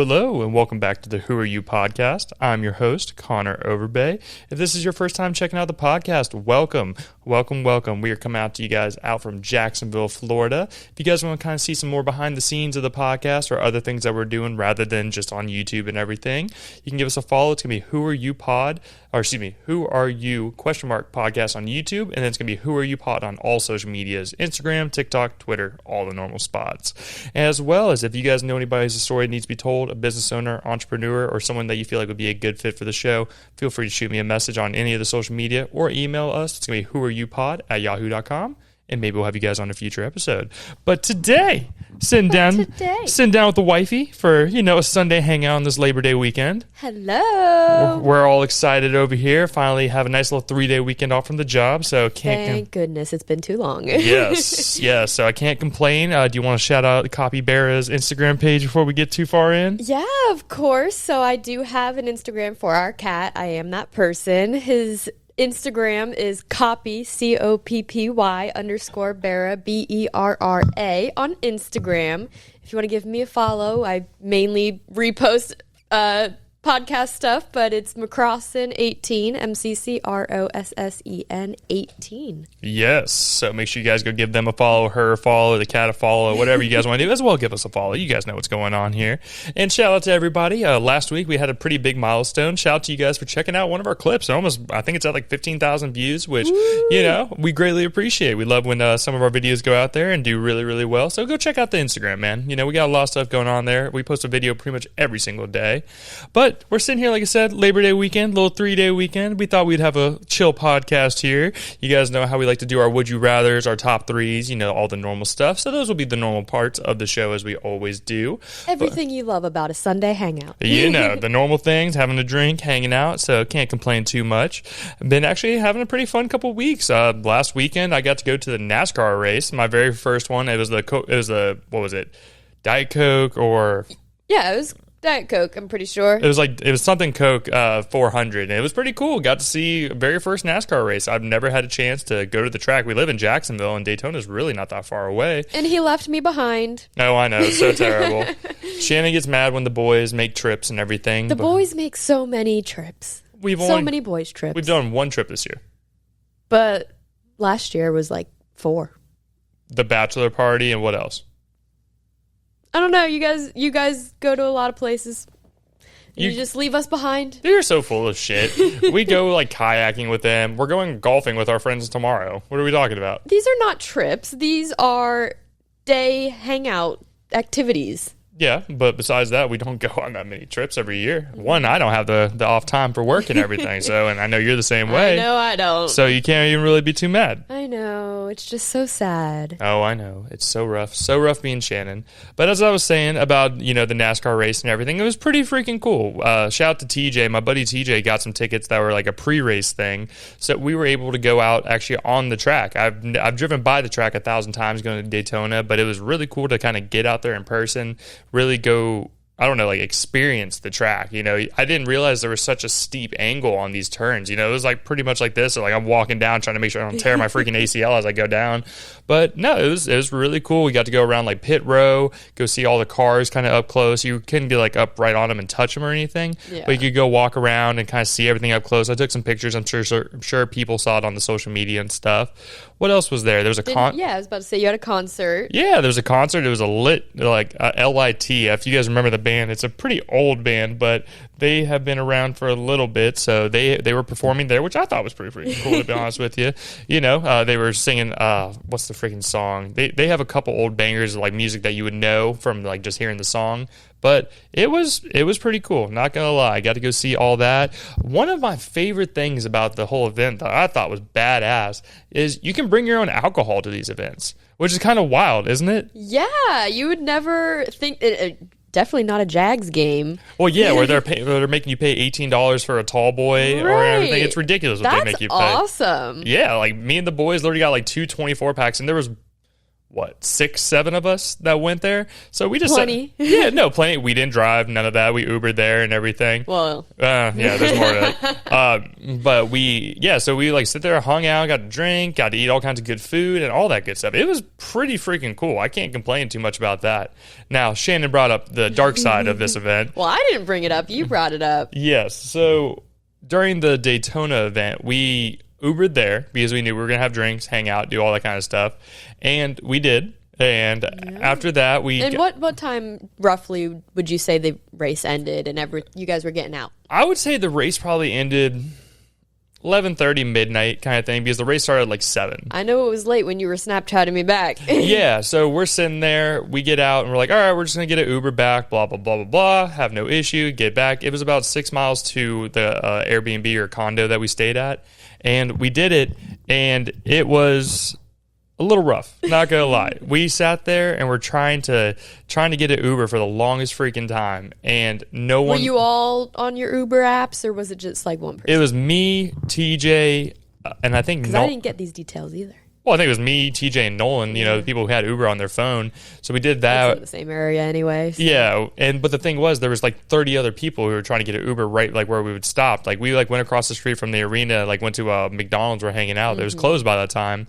hello, and welcome back to the Who Are You podcast. I'm your host, Connor Overbay. If this is your first time checking out the podcast, welcome. We are coming out to you guys out from Jacksonville, Florida. If you guys want to kind of see some more behind the scenes of the podcast or other things that we're doing rather than just on YouTube and everything, you can give us a follow. It's going to be Who Are You Pod, Who Are You podcast on YouTube, and then it's going to be Who Are You Pod on all social medias, Instagram, TikTok, Twitter, all the normal spots. As well as if you guys know anybody who's a story that needs to be told, a business owner, entrepreneur, or someone that you feel like would be a good fit for the show, feel free to shoot me a message on any of the social media or email us. It's going to be whoareyoupod@yahoo.com, and maybe we'll have you guys on a future episode. But today, sitting down with the wifey for, a Sunday hangout on this Labor Day weekend. Hello. We're all excited over here. Finally have a nice little 3-day weekend off from the job. So Thank goodness it's been too long. Yes. So I can't complain. Do you want to shout out Capybara's Instagram page before we get too far in? Yeah, of course. So I do have an Instagram for our cat. I am that person. His Instagram is Coppy, COPPY _Berra, BERRA on Instagram. If you want to give me a follow, I mainly repost podcast stuff, but it's McCrossan18, MCCROSSEN 18. Yes, so make sure you guys go give them a follow, her a follow, the cat a follow, whatever you guys want to do, as well give us a follow. You guys know what's going on here. And shout out to everybody. Last week we had a pretty big milestone. Shout out to you guys for checking out one of our clips. I think it's at like 15,000 views, which, we greatly appreciate. We love when some of our videos go out there and do really, really well. So go check out the Instagram, man. We got a lot of stuff going on there. We post a video pretty much every single day. But we're sitting here, like I said, Labor Day weekend, little 3-day weekend. We thought we'd have a chill podcast here. You guys know how we like to do our Would You Rathers, our top threes, all the normal stuff. So those will be the normal parts of the show as we always do. Everything you love about a Sunday hangout. The normal things, having a drink, hanging out, so can't complain too much. Been actually having a pretty fun couple weeks. Last weekend, I got to go to the NASCAR race, my very first one. It was what was it, Diet Coke or... Yeah, it was Diet Coke, I'm pretty sure. It was something Coke 400, and it was pretty cool. Got to see very first NASCAR race. I've never had a chance to go to the track. We live in Jacksonville, and Daytona's really not that far away. And he left me behind. Oh, I know. It's so terrible. Shannon gets mad when the boys make trips and everything. The boys make so many trips. Many boys' trips. We've done one trip this year. But last year was like 4. The bachelor party, and what else? I don't know. You guys go to a lot of places. You just leave us behind. You're so full of shit. We go like kayaking with them. We're going golfing with our friends tomorrow. What are we talking about? These are not trips. These are day hangout activities. Yeah, but besides that, we don't go on that many trips every year. One, I don't have the off time for work and everything, and I know you're the same way. I know I don't. So you can't even really be too mad. I know. It's just so sad. Oh, I know. It's so rough. So rough being Shannon. But as I was saying about, the NASCAR race and everything, it was pretty freaking cool. Shout out to TJ. My buddy TJ got some tickets that were like a pre-race thing. So we were able to go out actually on the track. I've driven by the track 1,000 times going to Daytona, but it was really cool to kind of get out there in person, really go, experience the track. I didn't realize there was such a steep angle on these turns. It was like pretty much like this. So I'm walking down trying to make sure I don't tear my freaking ACL as I go down. But no, it was really cool. We got to go around like pit row, go see all the cars kind of up close. You couldn't get like up right on them and touch them or anything, but you could go walk around and kind of see everything up close. I took some pictures. I'm sure people saw it on the social media and stuff. What else was there? There was I was about to say you had a concert. Yeah, there was a concert. It was a LIT, LIT. If you guys remember the band, it's a pretty old band, but they have been around for a little bit. So they were performing there, which I thought was pretty cool, to be honest with you. They were singing, what's the freaking song? They have a couple old bangers of like music that you would know from like just hearing the song. But it was pretty cool, not gonna lie. I got to go see all that. One of my favorite things about the whole event that I thought was badass is you can bring your own alcohol to these events, which is kind of wild, isn't it? Yeah, you would never think definitely not a Jags game. Well, yeah, where they're making you pay $18 for a tall boy or everything. It's ridiculous what they make you pay. That's awesome. Yeah, like me and the boys literally got like 2 24-packs, and there was 6, 7 of us that went there. So we just Plenty. Plenty. We didn't drive, none of that. We Ubered there and everything. Well, yeah, there's more to it. But so we like sit there, hung out, got to drink, got to eat all kinds of good food and all that good stuff. It was pretty freaking cool. I can't complain too much about that. Now, Shannon brought up the dark side of this event. Well, I didn't bring it up. You brought it up. Yes. So during the Daytona event, we Ubered there because we knew we were going to have drinks, hang out, do all that kind of stuff. And we did. And after that, And what time roughly would you say the race ended and you guys were getting out? I would say the race probably ended 11:30 midnight kind of thing because the race started at like 7. I know it was late when you were Snapchatting me back. Yeah, so we're sitting there, we get out and we're like, all right, we're just going to get an Uber back, blah, blah, blah, blah, blah, have no issue, get back. It was about 6 miles to the Airbnb or condo that we stayed at. And we did it, and it was a little rough, not gonna lie. We sat there and we're trying to get an Uber for the longest freaking time, and no one. Were you all on your Uber apps, or was it just like one person? It was me, TJ, and I think because I didn't get these details either. Well, I think it was me, TJ, and Nolan. You know, the people who had Uber on their phone. So we did that. It's in the same area anyway. So. Yeah, but the thing was, there was like 30 other people who were trying to get an Uber right like where we would stop. Like we like went across the street from the arena, like went to McDonald's. We're hanging out. It was closed by that time.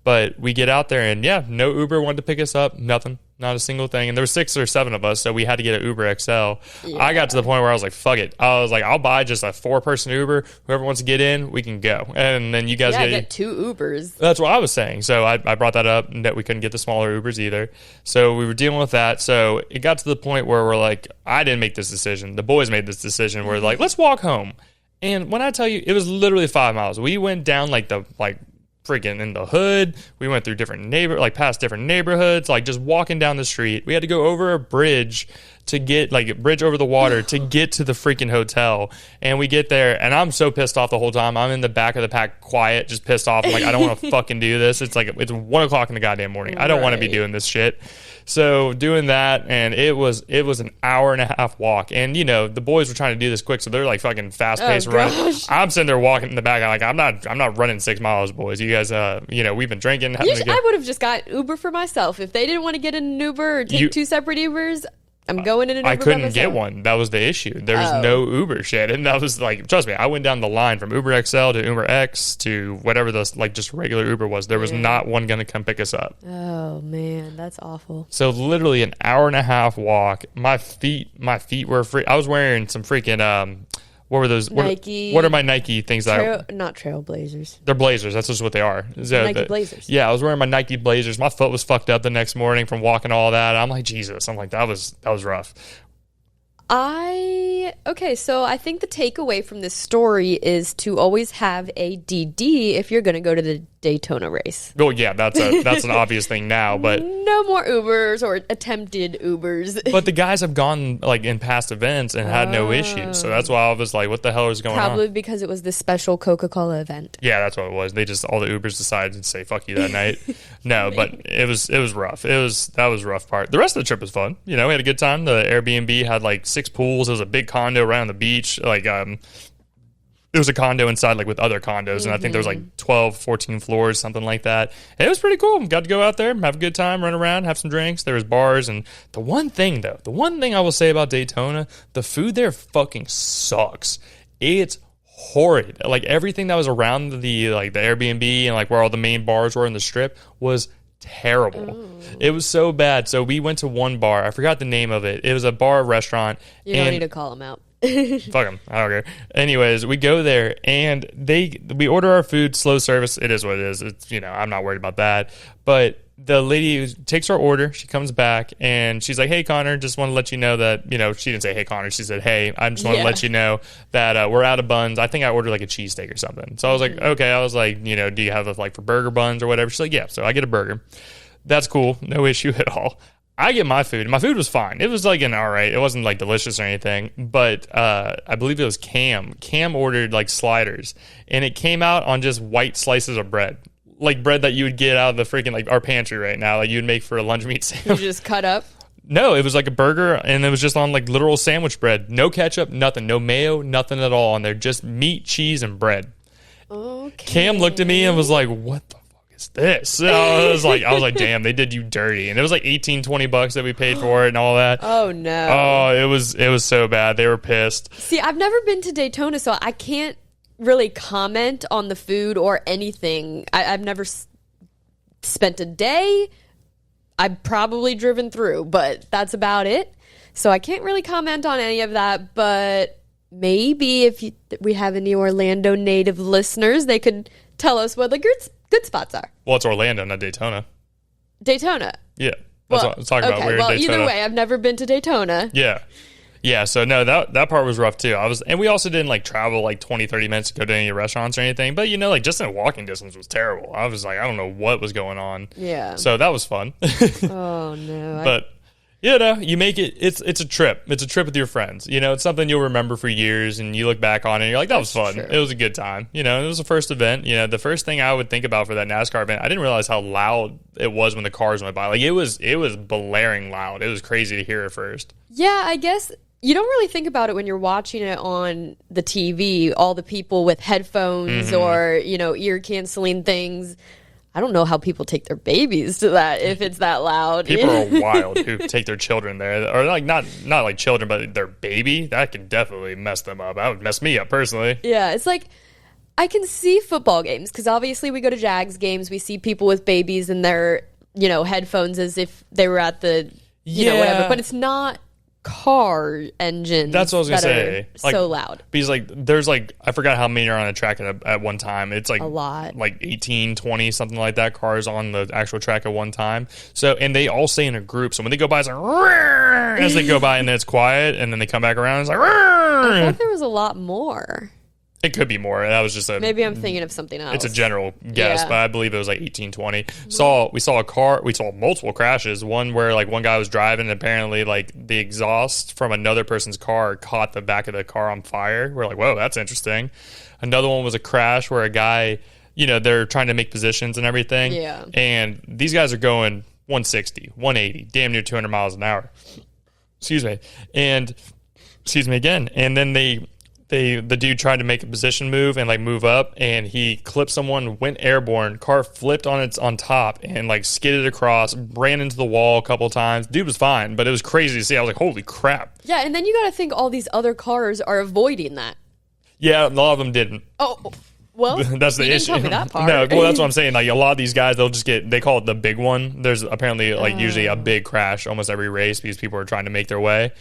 But we get out there and no Uber wanted to pick us up. Nothing. Not a single thing. And there were 6 or 7 of us, so we had to get an Uber XL. Yeah. I got to the point where I was like, fuck it. I was like, I'll buy just a 4-person Uber. Whoever wants to get in, we can go. And then you guys get 2 Ubers. That's what I was saying. So I brought that up, that we couldn't get the smaller Ubers either. So we were dealing with that. So it got to the point where we're like, I didn't make this decision. The boys made this decision. We're like, let's walk home. And when I tell you, it was literally 5 miles. We went down freaking in the hood. We went through past different neighborhoods, like just walking down the street. We had to go over a bridge to get a bridge over the water to get to the freaking hotel. And we get there and I'm so pissed off the whole time. I'm in the back of the pack, quiet, just pissed off. I'm like, I don't want to fucking do this. It's 1:00 in the goddamn morning. I don't want to be doing this shit. So doing that, and it was an hour and a half walk. And the boys were trying to do this quick, so they're like fucking fast paced running. I'm sitting there walking in the back. I'm not running 6 miles, boys. You guys, we've been drinking. I would have just got Uber for myself if they didn't want to get in an Uber or take 2 separate Ubers. I'm going in an Uber. I couldn't get one. That was the issue. There was no Uber shit. And that was like, trust me, I went down the line from Uber XL to Uber X to whatever the just regular Uber was. There was not one going to come pick us up. Oh man, that's awful. So literally an hour and a half walk. My feet were free. I was wearing some freaking what were those? Nike. What are my Nike things? Not Trailblazers. They're Blazers. That's just what they are. Nike Blazers. Yeah, I was wearing my Nike Blazers. My foot was fucked up the next morning from walking all that. I'm like, Jesus. I'm like, that was rough. So I think the takeaway from this story is to always have a DD if you're going to go to the Daytona race. Well, yeah, that's an obvious thing now, but no more Ubers or attempted Ubers. But the guys have gone in past events and had no issues, so that's why I was like, what the hell is going on? Probably because it was this special Coca-Cola event. Yeah, that's what it was. They just all the Ubers decided to say fuck you that night. No, but it was rough. That was a rough part. The rest of the trip was fun. We had a good time. The Airbnb had 6 pools. It was a big condo right on the beach. There was a condo inside with other condos, and I think there was 12, 14 floors, something like that. And it was pretty cool. Got to go out there, have a good time, run around, have some drinks. There was bars, and the one thing I will say about Daytona, the food there fucking sucks. It's horrid. Everything that was around the Airbnb and where all the main bars were in the strip was terrible. Ooh. It was so bad. So we went to one bar. I forgot the name of it. It was a bar restaurant. You don't need to call them out. Fuck them. I don't care. Anyways, we go there and we order our food, slow service. It is what it is. It's I'm not worried about that. But the lady takes our order. She comes back and she's like, "Hey, Connor, just want to let you know that she didn't say hey, Connor. She said, "Hey, I just want to let you know that we're out of buns." I think I ordered a cheesesteak or something. So I was like, "Okay." I was like, "Do you have for burger buns or whatever?" She's like, "Yeah." So I get a burger. That's cool. No issue at all. I get my food. My food was fine. It was an all right. It wasn't delicious or anything. But I believe it was Cam. Cam ordered sliders, and it came out on just white slices of bread, bread that you would get out of the freaking our pantry right now, you would make for a lunch meat sandwich. You just cut up. No, it was a burger, and it was just on literal sandwich bread. No ketchup, nothing. No mayo, nothing at all on there. Just meat, cheese, and bread. Okay. Cam looked at me and was like, "What the fuck is this? So I was like, damn, they did you dirty. And it was like $18-20 that we paid for it and all that. Oh no. Oh, it was so bad. They were pissed. See, I've never been to Daytona, so I can't really comment on the food or anything. I've never spent a day. I've probably driven through, but that's about it. So I can't really comment on any of that, but maybe if we have any Orlando native listeners, they could tell us what the good spots are. Well, it's Orlando, not Daytona. Daytona. Yeah. That's what I was talking about. We're in Daytona. Either way, I've never been to Daytona. Yeah. Yeah, so no, that part was rough too. And we also didn't like travel like 20-30 minutes to go to any restaurants or anything, but like just in walking distance was terrible. I was like, I don't know what was going on. Yeah. So that was fun. Oh no. But you make it, it's a trip. It's a trip with your friends. It's something you'll remember for years, and you look back on it and you're like, that was fun. True. It was a good time. It was the first event. The first thing I would think about for that NASCAR event, I didn't realize how loud it was when the cars went by. Like it was blaring loud. It was crazy to hear at first. Yeah, I guess you don't really think about it when you're watching it on the TV, all the people with headphones or, ear canceling things. I don't know how people take their babies to that if it's that loud. People are wild who take their children there, or like not like children, but their baby. That can definitely mess them up. That would mess me up personally. Yeah, it's like I can see football games because obviously we go to Jags games. We see people with babies in their headphones as if they were at the whatever, but it's not car engines. That's what I was gonna say. So loud because there's I forgot how many are on a track at one time. It's like a lot, like 18, 20, something like that, cars on the actual track at one time. So, and they all stay in a group, so when they go by, it's like as they go by, and then it's quiet, and then they come back around, it's like I thought there was a lot more. It could be more. That was just maybe I'm thinking of something else. It's a general guess, but I believe it was like 18, 20. We saw a car. We saw multiple crashes. One where one guy was driving, and apparently the exhaust from another person's car caught the back of the car on fire. We're like, whoa, that's interesting. Another one was a crash where a guy, they're trying to make positions and everything. Yeah. And these guys are going 160, 180, damn near 200 miles an hour. Excuse me. And excuse me again. And then the dude tried to make a position move and move up, and he clipped someone, went airborne, car flipped on top and skidded across, ran into the wall a couple times. Dude was fine, but it was crazy to see. I was like, holy crap. Yeah, and then you got to think all these other cars are avoiding that. Yeah, a lot of them didn't. Oh, well, that's the issue. Didn't tell me that part. No, well, that's what I'm saying. A lot of these guys, they call it the big one. There's apparently usually a big crash almost every race because people are trying to make their way.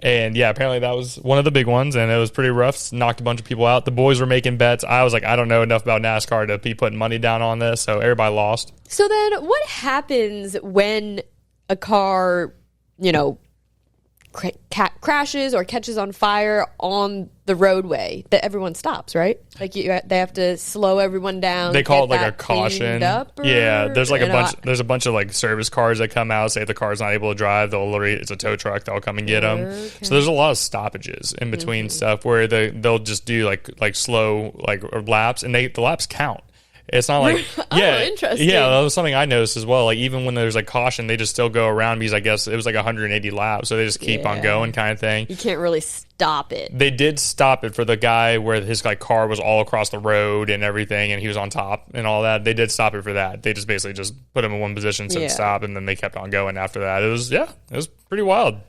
And yeah, apparently that was one of the big ones, and it was pretty rough. Knocked a bunch of people out. The boys were making bets. I was like, I don't know enough about NASCAR to be putting money down on this, so everybody lost. So then what happens when a car, crashes or catches on fire on the roadway? That everyone stops, right? They have to slow everyone down. They call it a caution. Yeah, there's there's a bunch of service cars that come out. Say if the car's not able to drive, it's a tow truck. They'll come and get them. Okay. So there's a lot of stoppages in between stuff where they'll just do slow laps, and the laps count. It's not interesting. Yeah, that was something I noticed as well. Even when there's caution, they just still go around because I guess it was 180 laps, so they just keep on going, kind of thing. You can't really stop it. They did stop it for the guy where his car was all across the road and everything, and he was on top and all that. They did stop it for that. They just basically just put him in one position, said stop, and then they kept on going after that. It was pretty wild.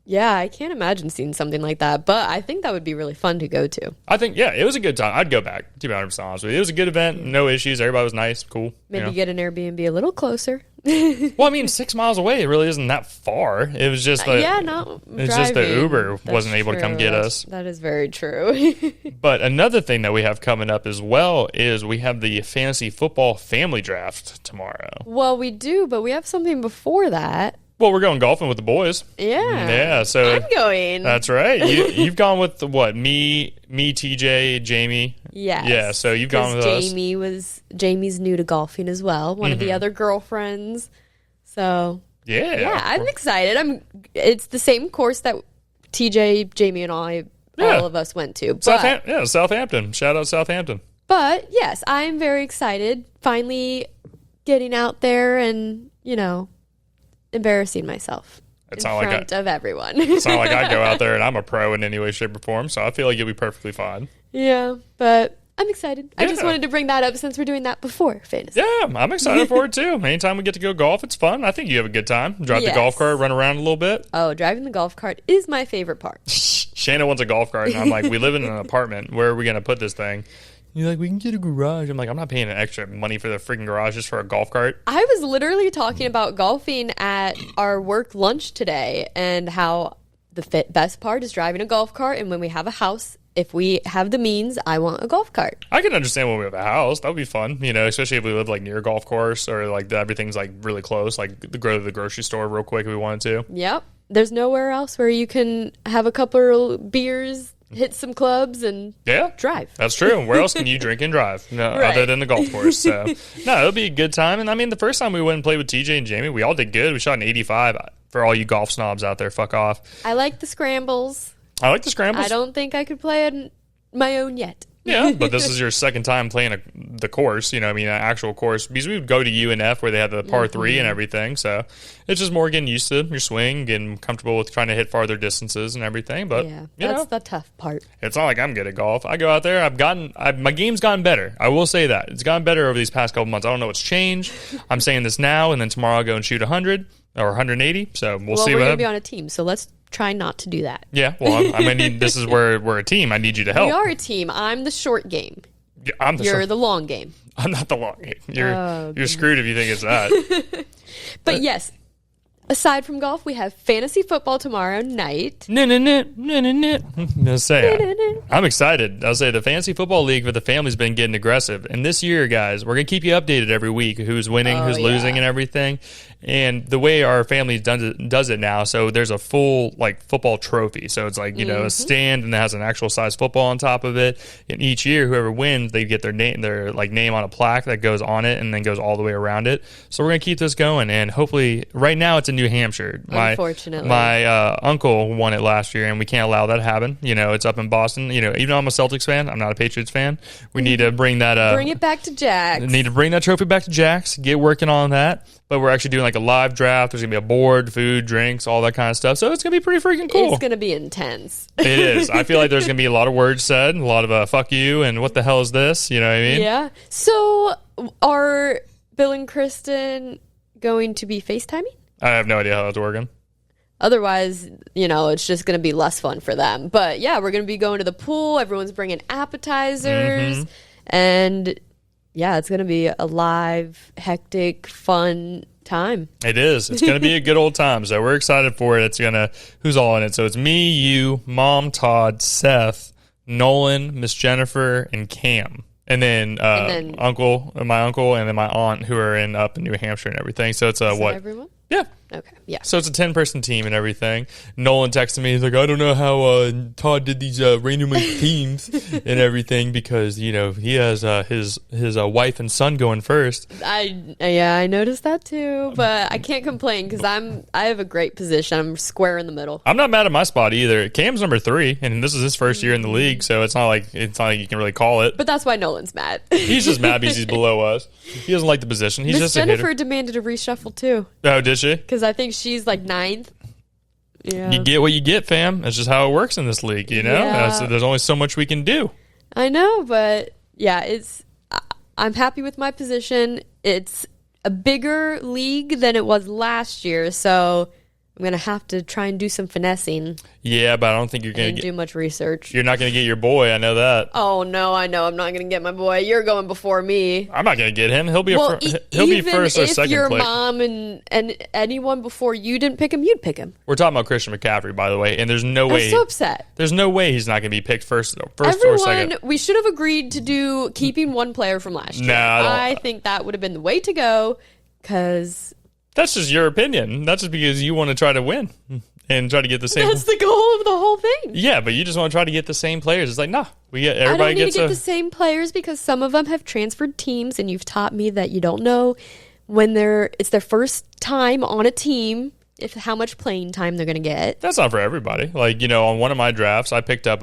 Yeah, I can't imagine seeing something like that, but I think that would be really fun to go to. I think, it was a good time. I'd go back, to be 100% honest with you. It was a good event, no issues. Everybody was nice, cool. Maybe get an Airbnb a little closer. Well, 6 miles away, it really isn't that far. It was just just the Uber wasn't able to come get us. That is very true. But another thing that we have coming up as well is we have the fantasy football family draft tomorrow. Well, we do, but we have something before that. Well, we're going golfing with the boys. Yeah. Yeah, so I'm going. That's right. You've gone with what? Me, TJ, Jamie. Yes. Yeah, so you've gone with Jamie's new to golfing as well. One of the other girlfriends. So yeah, I'm excited. It's the same course that TJ, Jamie, and all of us went to. Southampton. Shout out Southampton. But yes, I'm very excited. Finally getting out there and embarrassing myself in front of everyone. It's not like I go out there and I'm a pro in any way, shape, or form, so I feel like you'll be perfectly fine. Yeah, but I'm excited. I just wanted to bring that up since we're doing that before fantasy. Yeah, I'm excited for it too. Anytime we get to go golf, it's fun. I think you have a good time. Drive the golf cart, run around a little bit. Oh, driving the golf cart is my favorite part. Shannon wants a golf cart, and I'm like, we live in an apartment. Where are we going to put this thing? You're like, we can get a garage. I'm like, I'm not paying an extra money for the freaking garage just for a golf cart. I was literally talking about golfing at our work lunch today and how the best part is driving a golf cart. And when we have a house, if we have the means, I want a golf cart. I can understand when we have a house. That would be fun, especially if we live like near a golf course or like everything's like really close, like go to the grocery store real quick if we wanted to. Yep. There's nowhere else where you can have a couple of beers, hit some clubs, and drive. That's true. Where else can you drink and drive? No, other than the golf course. So, no, it'll be a good time. And I mean, the first time we went and played with TJ and Jamie, we all did good. We shot an 85. For all you golf snobs out there, fuck off. I like the scrambles. I don't think I could play on my own yet. Yeah, but this is your second time playing the course, an actual course. Because we would go to UNF where they had the par 3 and everything. So it's just more getting used to your swing, getting comfortable with trying to hit farther distances and everything. But that's the tough part. It's not like I'm good at golf. I go out there. My game's gotten better. I will say that. It's gotten better over these past couple months. I don't know what's changed. I'm saying this now, and then tomorrow I'll go and shoot 100 or 180. So we'll see. We're going to be on a team, so let's try not to do that. Yeah, well, this is where we're a team. I need you to help. We are a team. I'm the short game. Yeah, You're the long game. I'm not the long game. You're screwed if you think it's that. But yes, aside from golf, we have fantasy football tomorrow night. I'm excited. I'll say the fantasy football league for the family's been getting aggressive. And this year, guys, we're going to keep you updated every week, who's winning, who's losing, and everything. And the way our family does it now, so there's a full football trophy. So it's like, a stand, and it has an actual size football on top of it. And each year, whoever wins, they get their name on a plaque that goes on it and then goes all the way around it. So we're going to keep this going. And hopefully, right now it's in New Hampshire. Unfortunately. My uncle won it last year, and we can't allow that to happen. It's up in Boston. Even though I'm a Celtics fan, I'm not a Patriots fan. We need to bring that bring it back to Jax. Need to bring that trophy back to Jax. Get working on that. But we're actually doing a live draft. There's going to be a board, food, drinks, all that kind of stuff. So it's going to be pretty freaking cool. It's going to be intense. It is. I feel like there's going to be a lot of words said, a lot of fuck you and what the hell is this? You know what I mean? Yeah. So are Bill and Kristen going to be FaceTiming? I have no idea how that's working. Otherwise, it's just going to be less fun for them. But yeah, we're going to be going to the pool. Everyone's bringing appetizers. And yeah, it's going to be a live, hectic, fun time. It is. It's going to be a good old time. So we're excited for it. Who's all in it? So it's me, you, Mom, Todd, Seth, Nolan, Miss Jennifer, and Cam. And then uncle, my uncle, and then my aunt who are up in New Hampshire and everything. So it's everyone? Yeah. Okay. Yeah. So it's a 10-person team and everything. Nolan texted me. He's like, I don't know how Todd did these random teams and everything because he has his wife and son going first. I noticed that too, but I can't complain because I have a great position. I'm square in the middle. I'm not mad at my spot either. Cam's number 3, and this is his first year in the league, so it's not like you can really call it. But that's why Nolan's mad. He's just mad because he's below us. He doesn't like the position. He's just Jennifer demanded a reshuffle too. Oh, did she? Because I think she's 9th. Yeah. You get what you get, fam. That's just how it works in this league, Yeah. There's only so much we can do. I know, but yeah, I'm happy with my position. It's a bigger league than it was last year, so I'm going to have to try and do some finessing. Yeah, but I don't think you're going to do much research. You're not going to get your boy, I know that. Oh, no, I know. I'm not going to get my boy. You're going before me. I'm not going to get him. He'll be he'll be first or second place. If your mom and anyone before you didn't pick him, you'd pick him. We're talking about Christian McCaffrey, by the way, and there's no way. I'm so upset. There's no way he's not going to be picked first or second. We should have agreed to do keeping one player from last year. No, I think that would have been the way to go because... That's just your opinion. That's just because you want to try to win and try to get the same. That's the goal of the whole thing. Yeah, but you just want to try to get the same players. It's like, nah, everybody I don't need gets to get the same players because some of them have transferred teams, and you've taught me that you don't know when it's their first time on a team how much playing time they're going to get. That's not for everybody. On one of my drafts, I picked up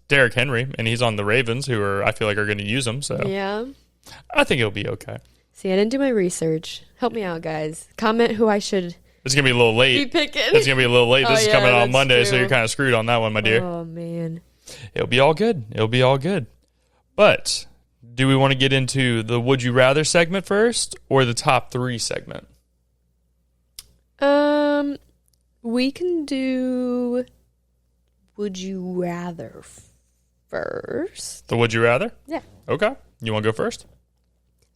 Derrick Henry, and he's on the Ravens, I feel like are going to use him. So yeah, I think it'll be okay. See, I didn't do my research. Help me out, guys. Comment who I should. It's gonna be a little late. Be picking. It's gonna be a little late. This is coming out on Monday, true. so you're kind of screwed on that one, my dear. Oh man, it'll be all good. It'll be all good. But do we want to get into the Would You Rather segment first or the top 3 segment? We can do Would You Rather first. The Would You Rather? Yeah. Okay. You want to go first?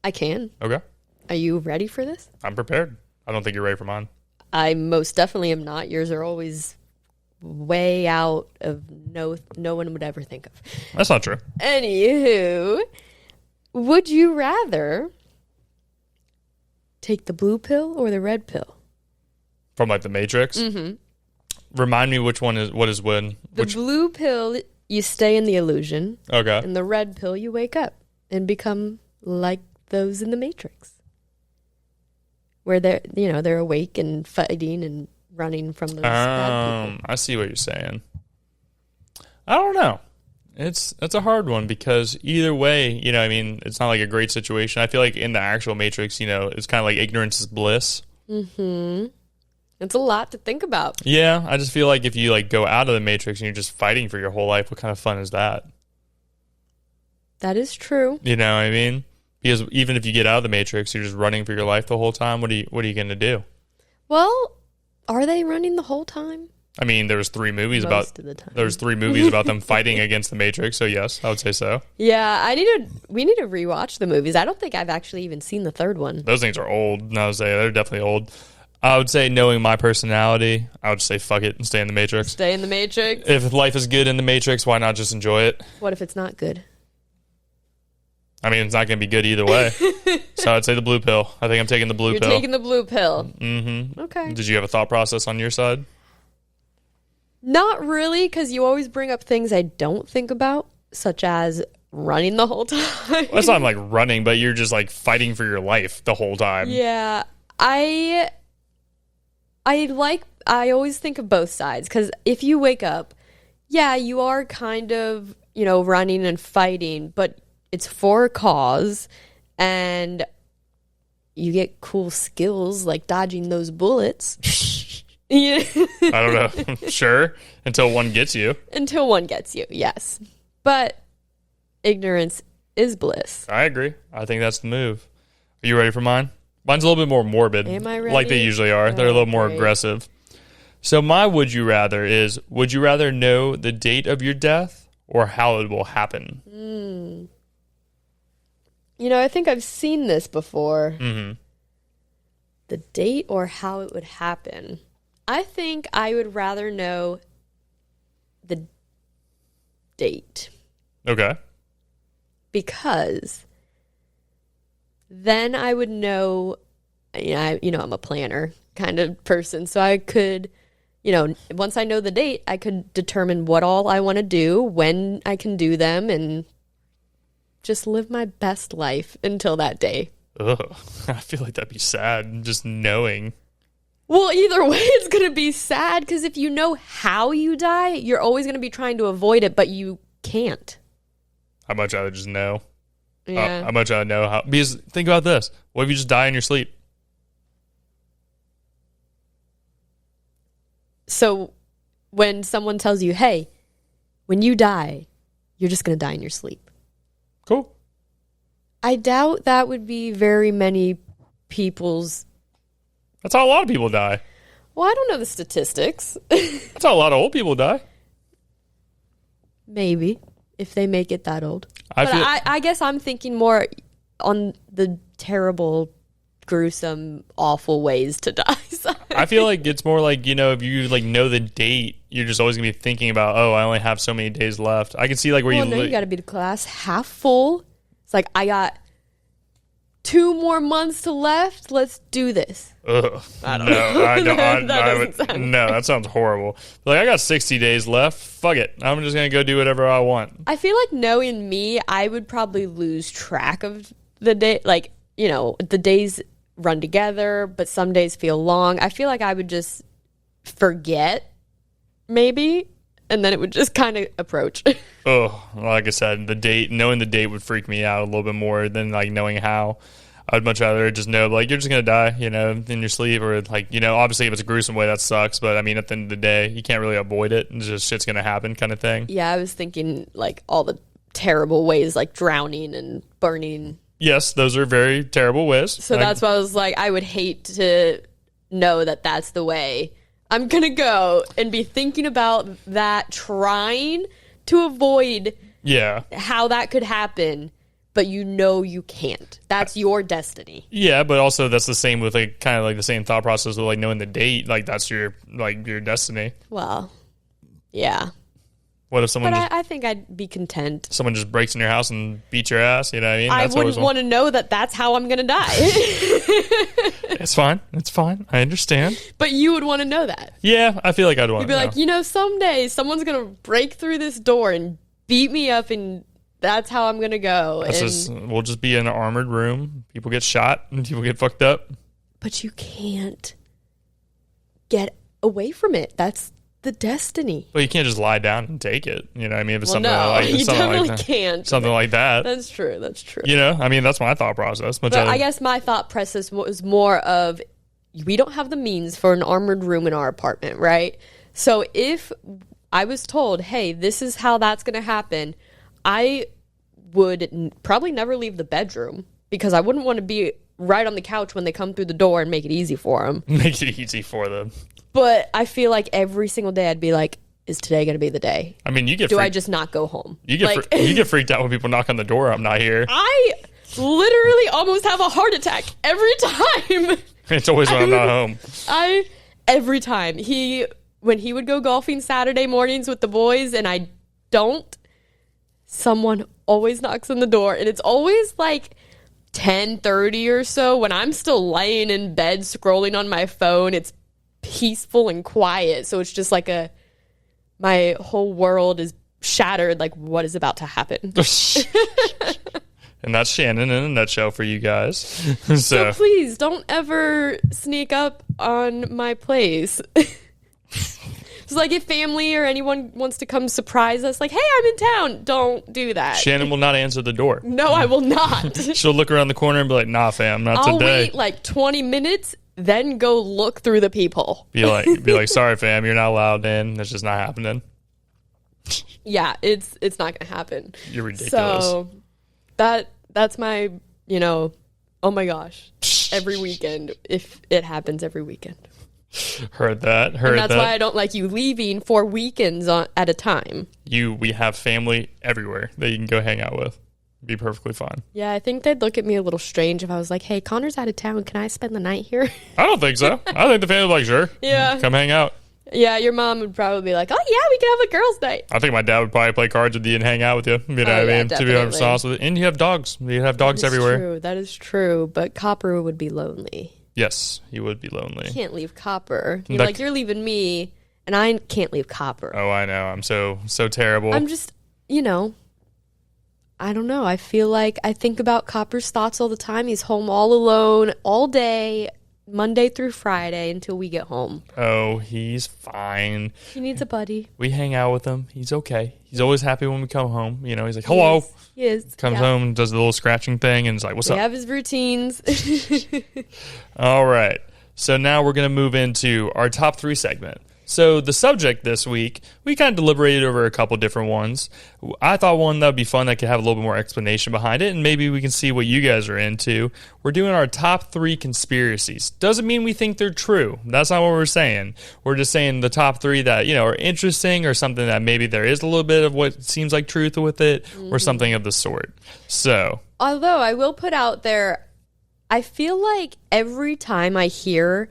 I can. Okay. Are you ready for this? I'm prepared. I don't think you're ready for mine. I most definitely am not. Yours are always way out of no one would ever think of. That's not true. Anywho, would you rather take the blue pill or the red pill? From like the Matrix? Mm-hmm. Remind me which one is what is when. The blue pill, you stay in the illusion. Okay. And the red pill, you wake up and become like those in the Matrix. Where they're awake and fighting and running from those bad people. I see what you're saying. I don't know. That's a hard one because either way, it's not like a great situation. I feel like in the actual Matrix, it's kind of like ignorance is bliss. Mm-hmm. It's a lot to think about. Yeah, I just feel like if you like go out of the Matrix and you're just fighting for your whole life, what kind of fun is that? That is true. You know what I mean? Because even if you get out of the Matrix, you're just running for your life the whole time. What are you going to do? Well, are they running the whole time? I mean, there was 3 movies Most of the time. There's 3 movies about them fighting against the Matrix. So yes, I would say so. Yeah, we need to rewatch the movies. I don't think I've actually even seen the third one. Those things are old. No, I would say they're definitely old. I would say, knowing my personality, I would say fuck it and stay in the Matrix. Stay in the Matrix. If life is good in the Matrix, why not just enjoy it? What if it's not good? I mean, it's not going to be good either way. So I'd say the blue pill. I think I'm taking the blue pill. You're taking the blue pill. Mm-hmm. Okay. Did you have a thought process on your side? Not really, because you always bring up things I don't think about, such as running the whole time. Well, it's not like running, but you're just like fighting for your life the whole time. Yeah. I always think of both sides, because if you wake up, yeah, you are kind of, running and fighting, but it's for a cause, and you get cool skills like dodging those bullets. Yeah. I don't know. Sure. Until one gets you. Until one gets you, yes. But ignorance is bliss. I agree. I think that's the move. Are you ready for mine? Mine's a little bit more morbid. Am I ready? Like they usually are. They're a little more aggressive. So my would you rather is, would you rather know the date of your death or how it will happen? I think I've seen this before. Mm-hmm. The date or how it would happen. I think I would rather know the date. Okay. Because then I would know, I'm a planner kind of person. So I could, once I know the date, I could determine what all I want to do, when I can do them, and just live my best life until that day. Ugh. I feel like that'd be sad, just knowing. Well, either way, it's going to be sad, because if you know how you die, you're always going to be trying to avoid it, but you can't. I'd much rather just know. Yeah. I'd much rather know how. Because think about this. What if you just die in your sleep? So when someone tells you, hey, when you die, you're just going to die in your sleep. Cool. I doubt that would be very many people's... That's how a lot of people die. Well, I don't know the statistics. That's how a lot of old people die. Maybe, if they make it that old. I guess I'm thinking more on the terrible, gruesome, awful ways to die. I feel like it's more like, if you like know the date, you're just always going to be thinking about, I only have so many days left. I can see like where you got to be the glass half full. It's like, I got 2 more months to left. Let's do this. Ugh. I don't know. No, that sounds horrible. Like, I got 60 days left. Fuck it. I'm just going to go do whatever I want. I feel like, knowing me, I would probably lose track of the day. Like, the days run together, but some days feel long. I feel like I would just forget, maybe, and then it would just kind of approach. Oh, like I said, knowing the date would freak me out a little bit more than like knowing how. I'd much rather just know, like, you're just going to die, in your sleep, or like, obviously if it's a gruesome way, that sucks. But I mean, at the end of the day, you can't really avoid it. And just shit's going to happen kind of thing. Yeah, I was thinking like all the terrible ways, like drowning and burning. Yes, those are very terrible ways. So that's why I was like, I would hate to know that that's the way I'm going to go and be thinking about that, trying to avoid how that could happen, but you can't. That's your destiny. Yeah, but also that's the same with like kind of like the same thought process with like knowing the date. Like that's your destiny. Well, yeah. What if someone? But I think I'd be content. Someone just breaks in your house and beats your ass. You know what I mean? I wouldn't want to know that that's how I'm going to die. It's fine. It's fine. I understand. But you would want to know that. Yeah, I feel like I'd want to know. You'd be like, someday someone's going to break through this door and beat me up, and that's how I'm going to go. We'll just be in an armored room. People get shot and people get fucked up. But you can't get away from it. That's the destiny. Well, you can't just lie down and take it. You know what I mean? If it's you definitely can't. Something like that. That's true. That's true. You know? I mean, that's my thought process. But I guess my thought process was more of, we don't have the means for an armored room in our apartment, right? So if I was told, hey, this is how that's going to happen, I would probably never leave the bedroom because I wouldn't want to be right on the couch when they come through the door and make it easy for them. Make it easy for them. But I feel like every single day I'd be like, is today going to be the day? I mean, Do I just not go home? You get freaked out when people knock on the door. I'm not here. I literally almost have a heart attack every time. It's always when I'm not home. Every time. When he would go golfing Saturday mornings with the boys and I don't, someone always knocks on the door. And it's always like 10:30 or so when I'm still laying in bed scrolling on my phone. It's peaceful and quiet, so it's just like my whole world is shattered, like what is about to happen. And that's Shannon in a nutshell for you guys. So please don't ever sneak up on my place. It's like if family or anyone wants to come surprise us, like, hey, I'm in town, don't do that. Shannon will not answer the door. No, I will not. She'll look around the corner and be like, nah, fam, not today. I'll wait like 20 minutes, then go look through the people. Be like, sorry, fam, you're not allowed in. That's just not happening. Yeah, it's not gonna happen. You're ridiculous. So that's my, oh my gosh, every weekend, if it happens every weekend. Heard that. And that's why I don't like you leaving for weekends at a time. We have family everywhere that you can go hang out with. Be perfectly fine. Yeah, I think they'd look at me a little strange if I was like, hey, Connor's out of town. Can I spend the night here? I don't think so. I think the family would be like, sure. Yeah. Come hang out. Yeah, your mom would probably be like, oh, yeah, we can have a girls' night. I think my dad would probably play cards with you and hang out with you. You know what I mean? Definitely. To be honest with it. And you have dogs. You have dogs everywhere. True. That is true. But Copper would be lonely. Yes, he would be lonely. Can't leave Copper. You're leaving me, and I can't leave Copper. Oh, I know. I'm so terrible. I'm just, I don't know. I feel like I think about Copper's thoughts all the time. He's home all alone all day, Monday through Friday until we get home. Oh, he's fine. He needs a buddy. We hang out with him. He's okay. He's always happy when we come home. He's like, hello. He is. Comes home and does the little scratching thing and is like, what's up? We have his routines. All right. So now we're going to move into our top 3 segment. So the subject this week, we kind of deliberated over a couple different ones. I thought one that would be fun that could have a little bit more explanation behind it, and maybe we can see what you guys are into. We're doing our top 3 conspiracies. Doesn't mean we think they're true. That's not what we're saying. We're just saying the top 3 that, are interesting or something that maybe there is a little bit of what seems like truth with it or something of the sort. So, although I will put out there, I feel like every time I hear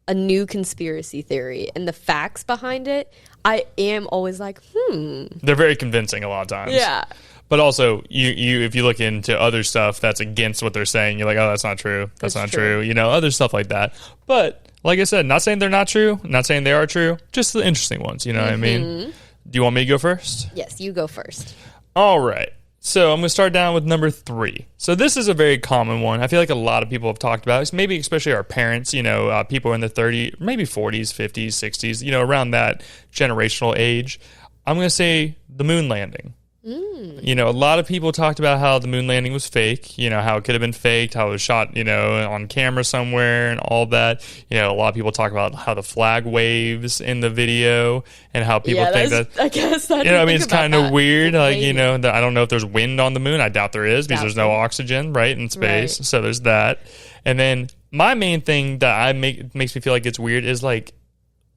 a new conspiracy theory and the facts behind it, I am always like, They're very convincing a lot of times. Yeah. But also, you if you look into other stuff that's against what they're saying, you're like, oh, that's not true. That's not true. Other stuff like that. But, like I said, not saying they're not true, not saying they are true, just the interesting ones, you know what I mean? Do you want me to go first? Yes, you go first. All right. So I'm going to start down with number 3. So this is a very common one. I feel like a lot of people have talked about it, maybe especially our parents, people in their 30s, maybe 40s, 50s, 60s, around that generational age. I'm going to say the moon landing. You know, a lot of people talked about how the moon landing was fake, you know, how it could have been faked, how it was shot, you know, on camera somewhere and all that. You know, a lot of people talk about how the flag waves in the video and how people think that, I guess, you know, I mean, it's kind of weird. Like, Maybe. you know, I don't know if there's wind on the moon. I doubt there is because there's no oxygen, right, in space. Right. So there's that. And then my main thing that makes me feel like it's weird is like,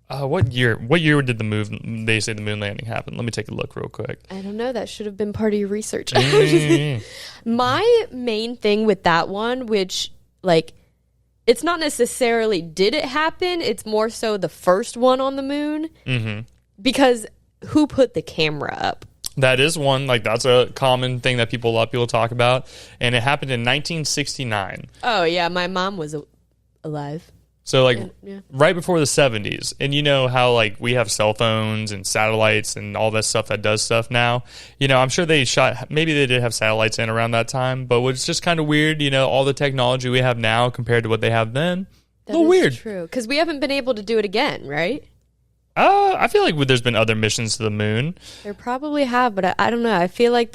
what year did they say the moon landing happened? Let me take a look real quick. I don't know. That should have been part of your research. Mm. My main thing with that one, which, like, it's not necessarily did it happen, it's more so the first one on the moon. Mm-hmm. Because who put the camera up? That is one, like, that's a common thing that a lot of people talk about. And it happened in 1969. Oh, yeah. My mom was alive. So, like, Yeah. right before the 70s. And you know how, like, we have cell phones and satellites and all that stuff that does stuff now. You know, I'm sure maybe they did have satellites in around that time. But what's just kind of weird, you know, all the technology we have now compared to what they have then. A little weird. True. Because we haven't been able to do it again, right? I feel like there's been other missions to the moon. There probably have, but I don't know. I feel like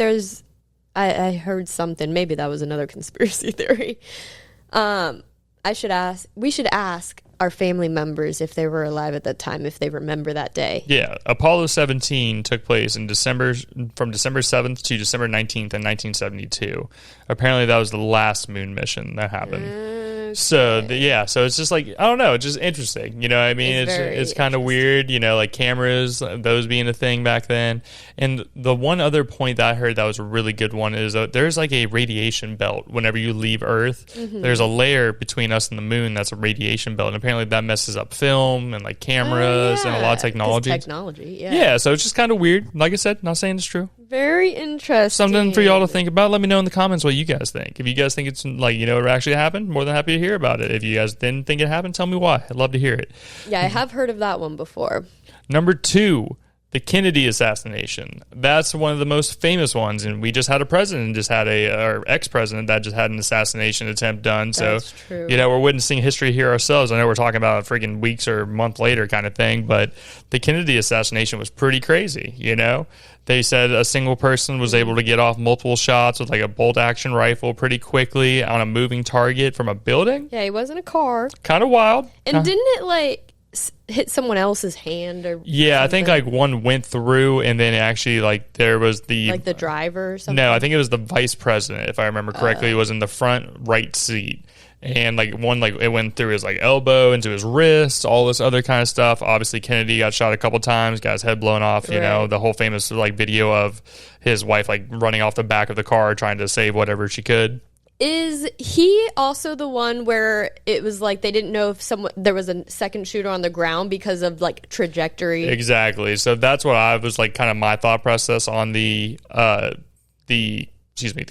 I heard something. Maybe that was another conspiracy theory. We should ask our family members if they were alive at that time, if they remember that day. Yeah, Apollo 17 took place from December 7th to December 19th in 1972. Apparently, that was the last moon mission that happened. Okay. So it's just like, I don't know, it's just interesting. You know what I mean? It's kind of weird, you know, like cameras, those being a thing back then. And the one other point that I heard that was a really good one is there's like a radiation belt whenever you leave Earth. Mm-hmm. There's a layer between us and the moon that's a radiation belt. And apparently that messes up film and like cameras and a lot of technology. Yeah, so it's just kind of weird. Like I said, not saying it's true. Very interesting. Something for y'all to think about. Let me know in the comments what you guys think. If you guys think it's like, you know, it actually happened, more than happy to hear about it. If you guys didn't think it happened, tell me why. I'd love to hear it. Yeah, I have heard of that one before. Number 2, the Kennedy assassination. That's one of the most famous ones, and we just had a president, or ex-president that just had an assassination attempt done. That's true. You know, we're witnessing history here ourselves. I know we're talking about freaking weeks or a month later kind of thing, but the Kennedy assassination was pretty crazy, you know? They said a single person was able to get off multiple shots with like a bolt-action rifle pretty quickly on a moving target from a building. Yeah, he was in a car. Kind of wild. And didn't it, like, hit someone else's hand or something? I think like one went through and then actually like there was the driver or something. No, I think it was the vice president, if I remember correctly. It was in the front right seat, and like it went through his like elbow into his wrist, all this other kind of stuff. Obviously Kennedy got shot a couple times, got his head blown off. You know, the whole famous like video of his wife like running off the back of the car trying to save whatever she could. Is he also the one where it was like they didn't know if there was a second shooter on the ground because of like trajectory? Exactly. So that's what I was like, kind of my thought process on the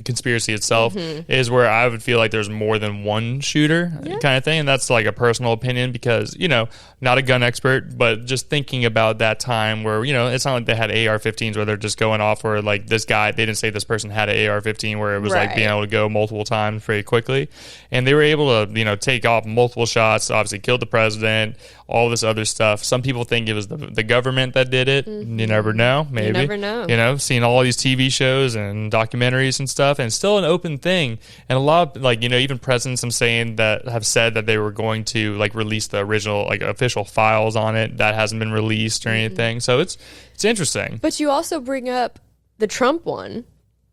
conspiracy itself, is where I would feel like there's more than one shooter kind of thing. And that's like a personal opinion because, you know, not a gun expert, but just thinking about that time where, you know, it's not like they had AR-15s where they're just going off where like this guy, they didn't say this person had an AR-15 where it was like being able to go multiple times very quickly. And they were able to, you know, take off multiple shots, obviously killed the president, all this other stuff. Some people think it was the government that did it. You never know. Maybe. You never know. You know, seeing all these TV shows and documentaries and stuff, and it's still an open thing. And a lot of, like, you know, even presidents have said that they were going to like release the original like official files on it. That hasn't been released or anything. So it's interesting. But you also bring up the Trump one,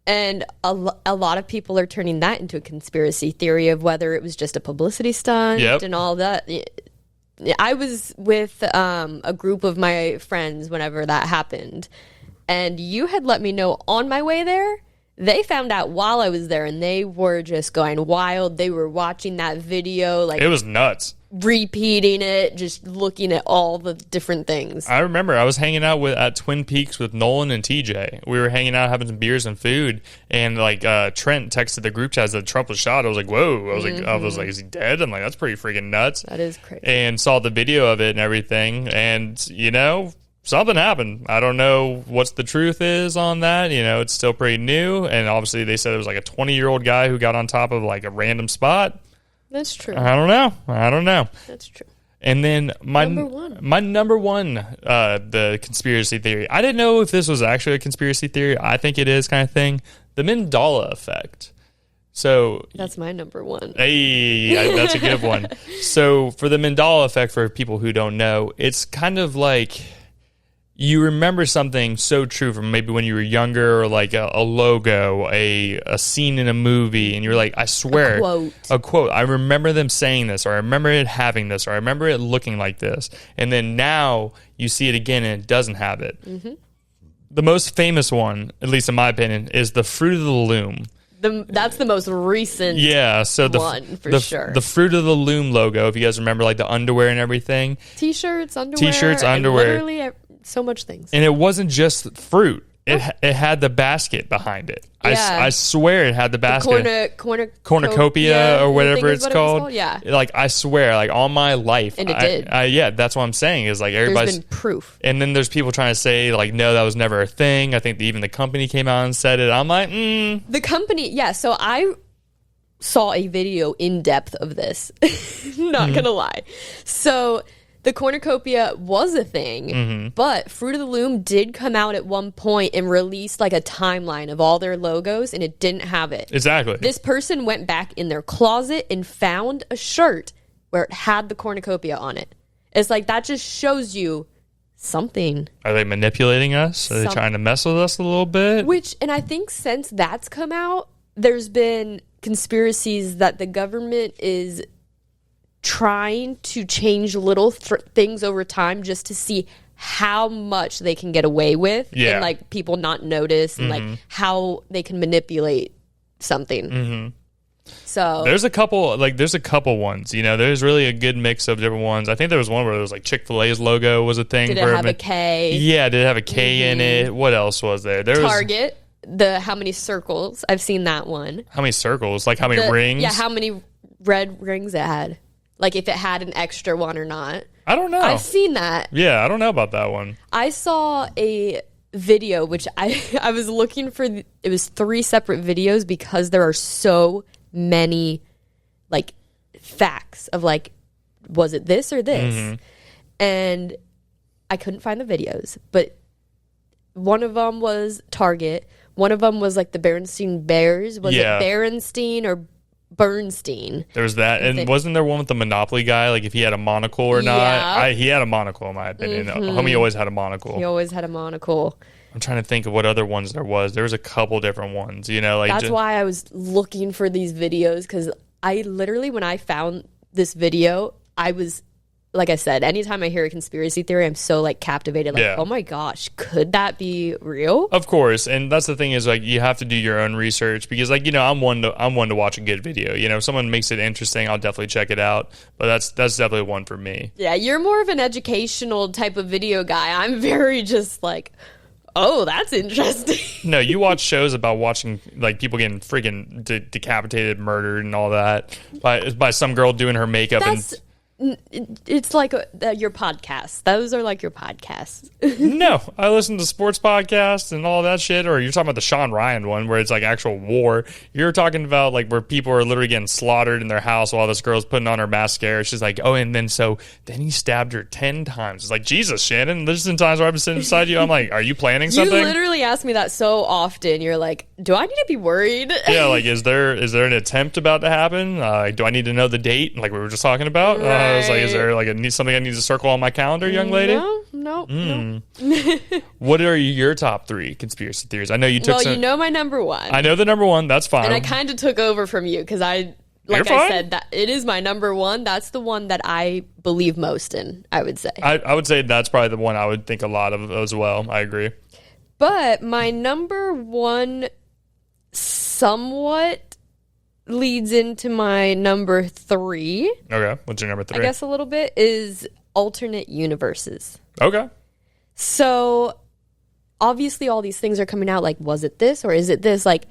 and a lot of people are turning that into a conspiracy theory of whether it was just a publicity stunt and all that. I was with a group of my friends whenever that happened, and you had let me know on my way there. They found out while I was there, and they were just going wild. They were watching that video, like, it was nuts, repeating it, just looking at all the different things. I remember I was hanging out at Twin Peaks with Nolan and TJ. We were hanging out having some beers and food, and like Trent texted the group chat that Trump was shot. I was like, whoa. I was like, is he dead? I'm like, that's pretty freaking nuts. That is crazy. And saw the video of it and everything, and you know, something happened. I don't know what the truth is on that. You know, it's still pretty new, and obviously they said it was like a 20-year-old guy who got on top of like a random spot. That's true. I don't know. That's true. And then my number one, the conspiracy theory. I didn't know if this was actually a conspiracy theory. I think it is, kind of thing. The Mandela effect. So that's my number one. Hey, that's a good one. So for the Mandela effect, for people who don't know, it's kind of like you remember something so true from maybe when you were younger, or like a logo, a scene in a movie, and you're like, I swear, a quote. I remember them saying this, or I remember it having this, or I remember it looking like this. And then now you see it again and it doesn't have it. Mm-hmm. The most famous one, at least in my opinion, is the Fruit of the Loom. That's the most recent one, for sure. The Fruit of the Loom logo, if you guys remember, like the underwear and everything. T-shirts, underwear. Literally so much things. And it wasn't just fruit. It had the basket behind it. Yeah. I swear it had the basket. Cornucopia or whatever it's called. Yeah. Like, I swear, like, all my life. And it did. Yeah, that's what I'm saying, is like everybody's... There's been proof. And then there's people trying to say, like, no, that was never a thing. I think even the company came out and said it. I'm like, The company, yeah, so I saw a video in depth of this. Not gonna lie. So... the cornucopia was a thing, but Fruit of the Loom did come out at one point and released like a timeline of all their logos, and it didn't have it. Exactly. This person went back in their closet and found a shirt where it had the cornucopia on it. It's like, that just shows you something. Are they manipulating us? Are they trying to mess with us a little bit? And I think since that's come out, there's been conspiracies that the government is trying to change little things over time just to see how much they can get away with, and like people not notice, and like how they can manipulate something. So there's a couple ones, there's really a good mix of different ones. I think there was one where there was like Chick-fil-A's logo was a thing. Did it have a K? Yeah, did it have a K in it? What else was there? Target, how many circles? I've seen that one. How many circles? Like how many rings? Yeah, how many red rings it had. Like if it had an extra one or not. I don't know. I've seen that. Yeah, I don't know about that one. I saw a video, which I was looking for. It was 3 separate videos because there are so many like facts of like, was it this or this? And I couldn't find the videos, but one of them was Target. One of them was like the Berenstein Bears. Was it Berenstein or Bernstein? There was that, and wasn't there one with the Monopoly guy, like if he had a monocle or not? He had a monocle, in my opinion. Homie always had a monocle. He always had a monocle. I'm trying to think of what other ones there was. There was a couple different ones, like that's why I was looking for these videos, because I literally, when I found this video, I was, like I said, anytime I hear a conspiracy theory, I'm so like captivated. Like, oh my gosh, could that be real? Of course, and that's the thing is like you have to do your own research, because like I'm one to watch a good video. If someone makes it interesting, I'll definitely check it out. But that's definitely one for me. Yeah, you're more of an educational type of video guy. I'm very just like, oh, that's interesting. No, you watch shows about watching like people getting freaking decapitated, murdered, and all that by some girl doing her makeup. It's like your podcasts. Those are like your podcasts. No, I listen to sports podcasts and all that shit. Or you're talking about the Sean Ryan one where it's like actual war. You're talking about like where people are literally getting slaughtered in their house while this girl's putting on her mascara. She's like, oh, and then he stabbed her 10 times. It's like, Jesus, Shannon, there's been times where I've been sitting beside you. I'm like, are you planning something? You literally ask me that so often. You're like, do I need to be worried? Yeah, like is there an attempt about to happen? Do I need to know the date? Like we were just talking about. Right. I was like, is there like something I need to circle on my calendar, young lady? No. What are your top 3 conspiracy theories? I know you took you know my number one. I know the number one. That's fine. And I kind of took over from you because I said, that it is my number one. That's the one that I believe most in, I would say. I would say that's probably the one I would think a lot of as well. I agree. But my number one somewhat leads into my number 3. Okay, what's your number 3? I guess a little bit is alternate universes. Okay. So obviously all these things are coming out like, was it this or is it this? Like,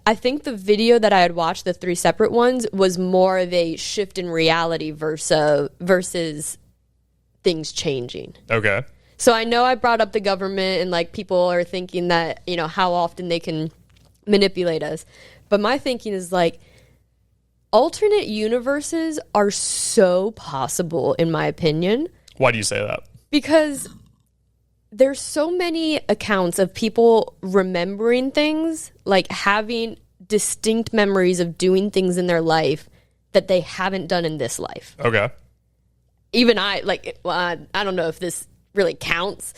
I think the video that I had watched, the 3 separate ones, was more of a shift in reality versus things changing. Okay. So I know I brought up the government and like people are thinking that, how often they can manipulate us. But my thinking is like, alternate universes are so possible, in my opinion. Why do you say that? Because there's so many accounts of people remembering things, like having distinct memories of doing things in their life that they haven't done in this life. Okay. Even I don't know if this really counts,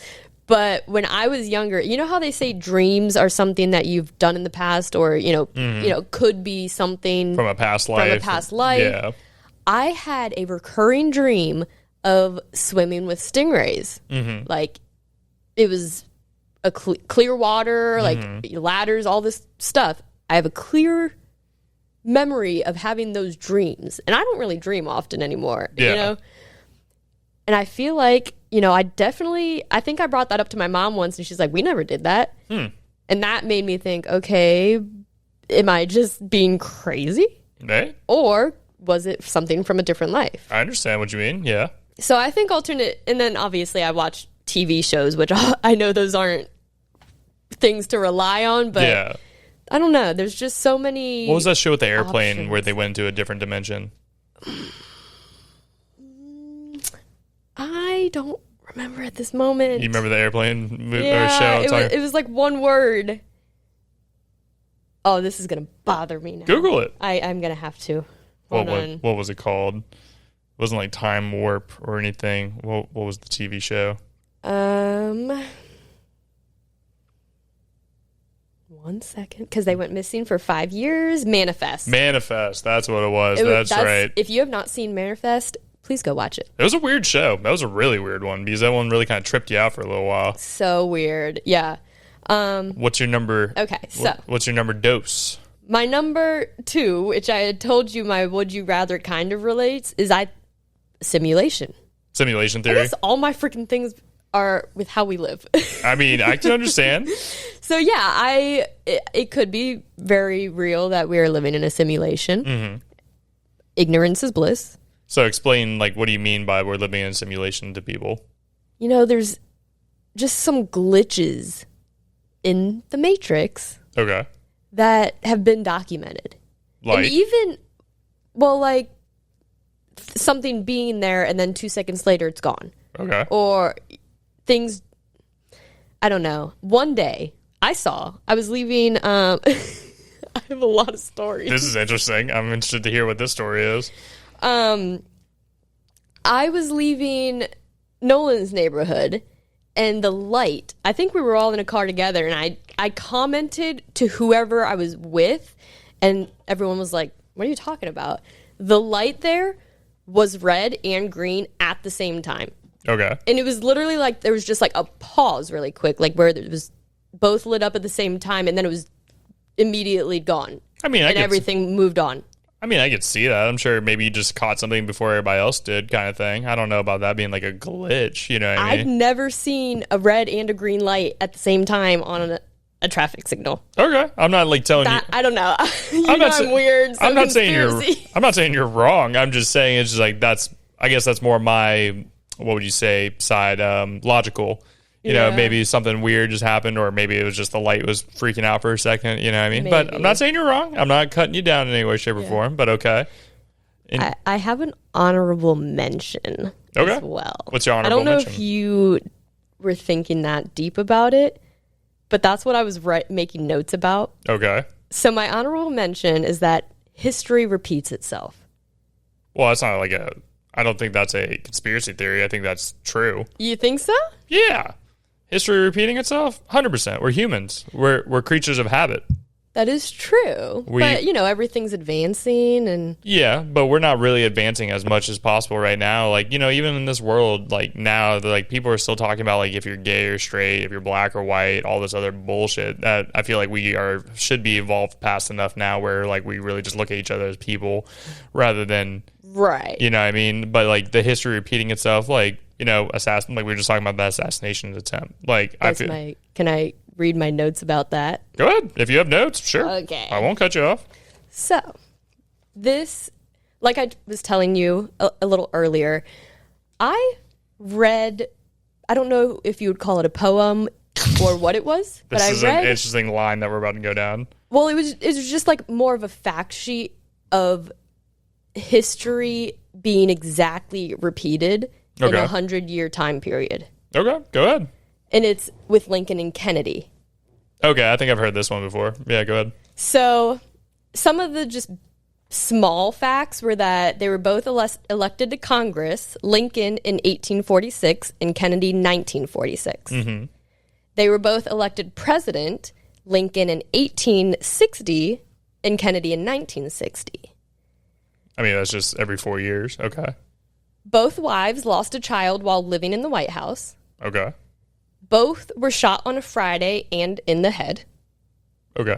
but when I was younger, you know how they say dreams are something that you've done in the past, or could be something from a past life. Yeah. I had a recurring dream of swimming with stingrays. Mm-hmm. Like, it was a clear water, like ladders, all this stuff. I have a clear memory of having those dreams, and I don't really dream often anymore. And I feel like, I think I brought that up to my mom once, and she's like, we never did that. And that made me think, okay, am I just being crazy? Right. Or was it something from a different life? I understand what you mean, yeah. So I think alternate, and then obviously I watch TV shows, which I know those aren't things to rely on, but yeah. I don't know. There's just so many. What was that show with the airplane options where they went into a different dimension? I don't remember at this moment. You remember the airplane or show? It was like one word. Oh, this is going to bother me now. Google it. I'm going to have to. Hold on. What was it called? It wasn't like Time Warp or anything. What was the TV show? 1 second, because they went missing for 5 years. Manifest. That's what it was. That's right. If you have not seen Manifest, please go watch it. It was a weird show. That was a really weird one, because that one really kind of tripped you out for a little while. So weird. Yeah. What's your number? Okay, so. What's your number dose? My number 2, which I had told you my would you rather kind of relates, is simulation. Simulation theory? I guess all my freaking things are with how we live. I mean, I can understand. So yeah, it could be very real that we are living in a simulation. Mm-hmm. Ignorance is bliss. So explain, like, what do you mean by we're living in a simulation to people? There's just some glitches in the Matrix. Okay. That have been documented. Like? And even, something being there and then 2 seconds later it's gone. Okay. Or things, I don't know. One day I was leaving, I have a lot of stories. This is interesting. I'm interested to hear what this story is. I was leaving Nolan's neighborhood, and the light, I think we were all in a car together, and I commented to whoever I was with, and everyone was like, what are you talking about? The light there was red and green at the same time. Okay. And it was literally like there was just like a pause really quick, like where it was both lit up at the same time, and then it was immediately gone. I mean, everything moved on. I mean, I could see that. I'm sure maybe you just caught something before everybody else did, kind of thing. I don't know about that being like a glitch, you know what I mean? I've never seen a red and a green light at the same time on a traffic signal. Okay. I'm not like telling you. I don't know. I'm weird. So I'm not saying you're wrong. I'm just saying it's just like I guess that's more my, what would you say, side, logical. You know, maybe something weird just happened, or maybe it was just the light was freaking out for a second, you know what I mean? Maybe. But I'm not saying you're wrong. I'm not cutting you down in any way, shape, or form, but okay. I have an honorable mention as well. What's your honorable mention? I don't know if you were thinking that deep about it, but that's what I was making notes about. Okay. So my honorable mention is that history repeats itself. Well, that's not like I don't think that's a conspiracy theory. I think that's true. You think so? Yeah. History repeating itself? 100%. We're humans. We're creatures of habit. That is true. But, everything's advancing and... Yeah, but we're not really advancing as much as possible right now. Like, even in this world, like, now, like, people are still talking about, like, if you're gay or straight, if you're black or white, all this other bullshit. That I feel like we should be evolved past enough now where, like, we really just look at each other as people rather than... Right. You know what I mean? But, like, the history repeating itself, like, like we were just talking about the assassination attempt. Like, Can I read my notes about that? Go ahead. If you have notes, sure. Okay. I won't cut you off. So, this, like I was telling you a little earlier, I read, I don't know if you would call it a poem or what it was, but I read... This is an interesting line that we're about to go down. Well, it was just like more of a fact sheet of history being exactly repeated in a 100-year time period. Okay, go ahead. And it's with Lincoln and Kennedy. Okay, I think I've heard this one before. Yeah, go ahead. So some of the just small facts were that they were both elected to Congress, Lincoln in 1846 and Kennedy 1946. Mm-hmm. They were both elected president, Lincoln in 1860 and Kennedy in 1960. I mean, that's just every 4 years. Okay. Both wives lost a child while living in the White House. Okay. Both were shot on a Friday and in the head. Okay.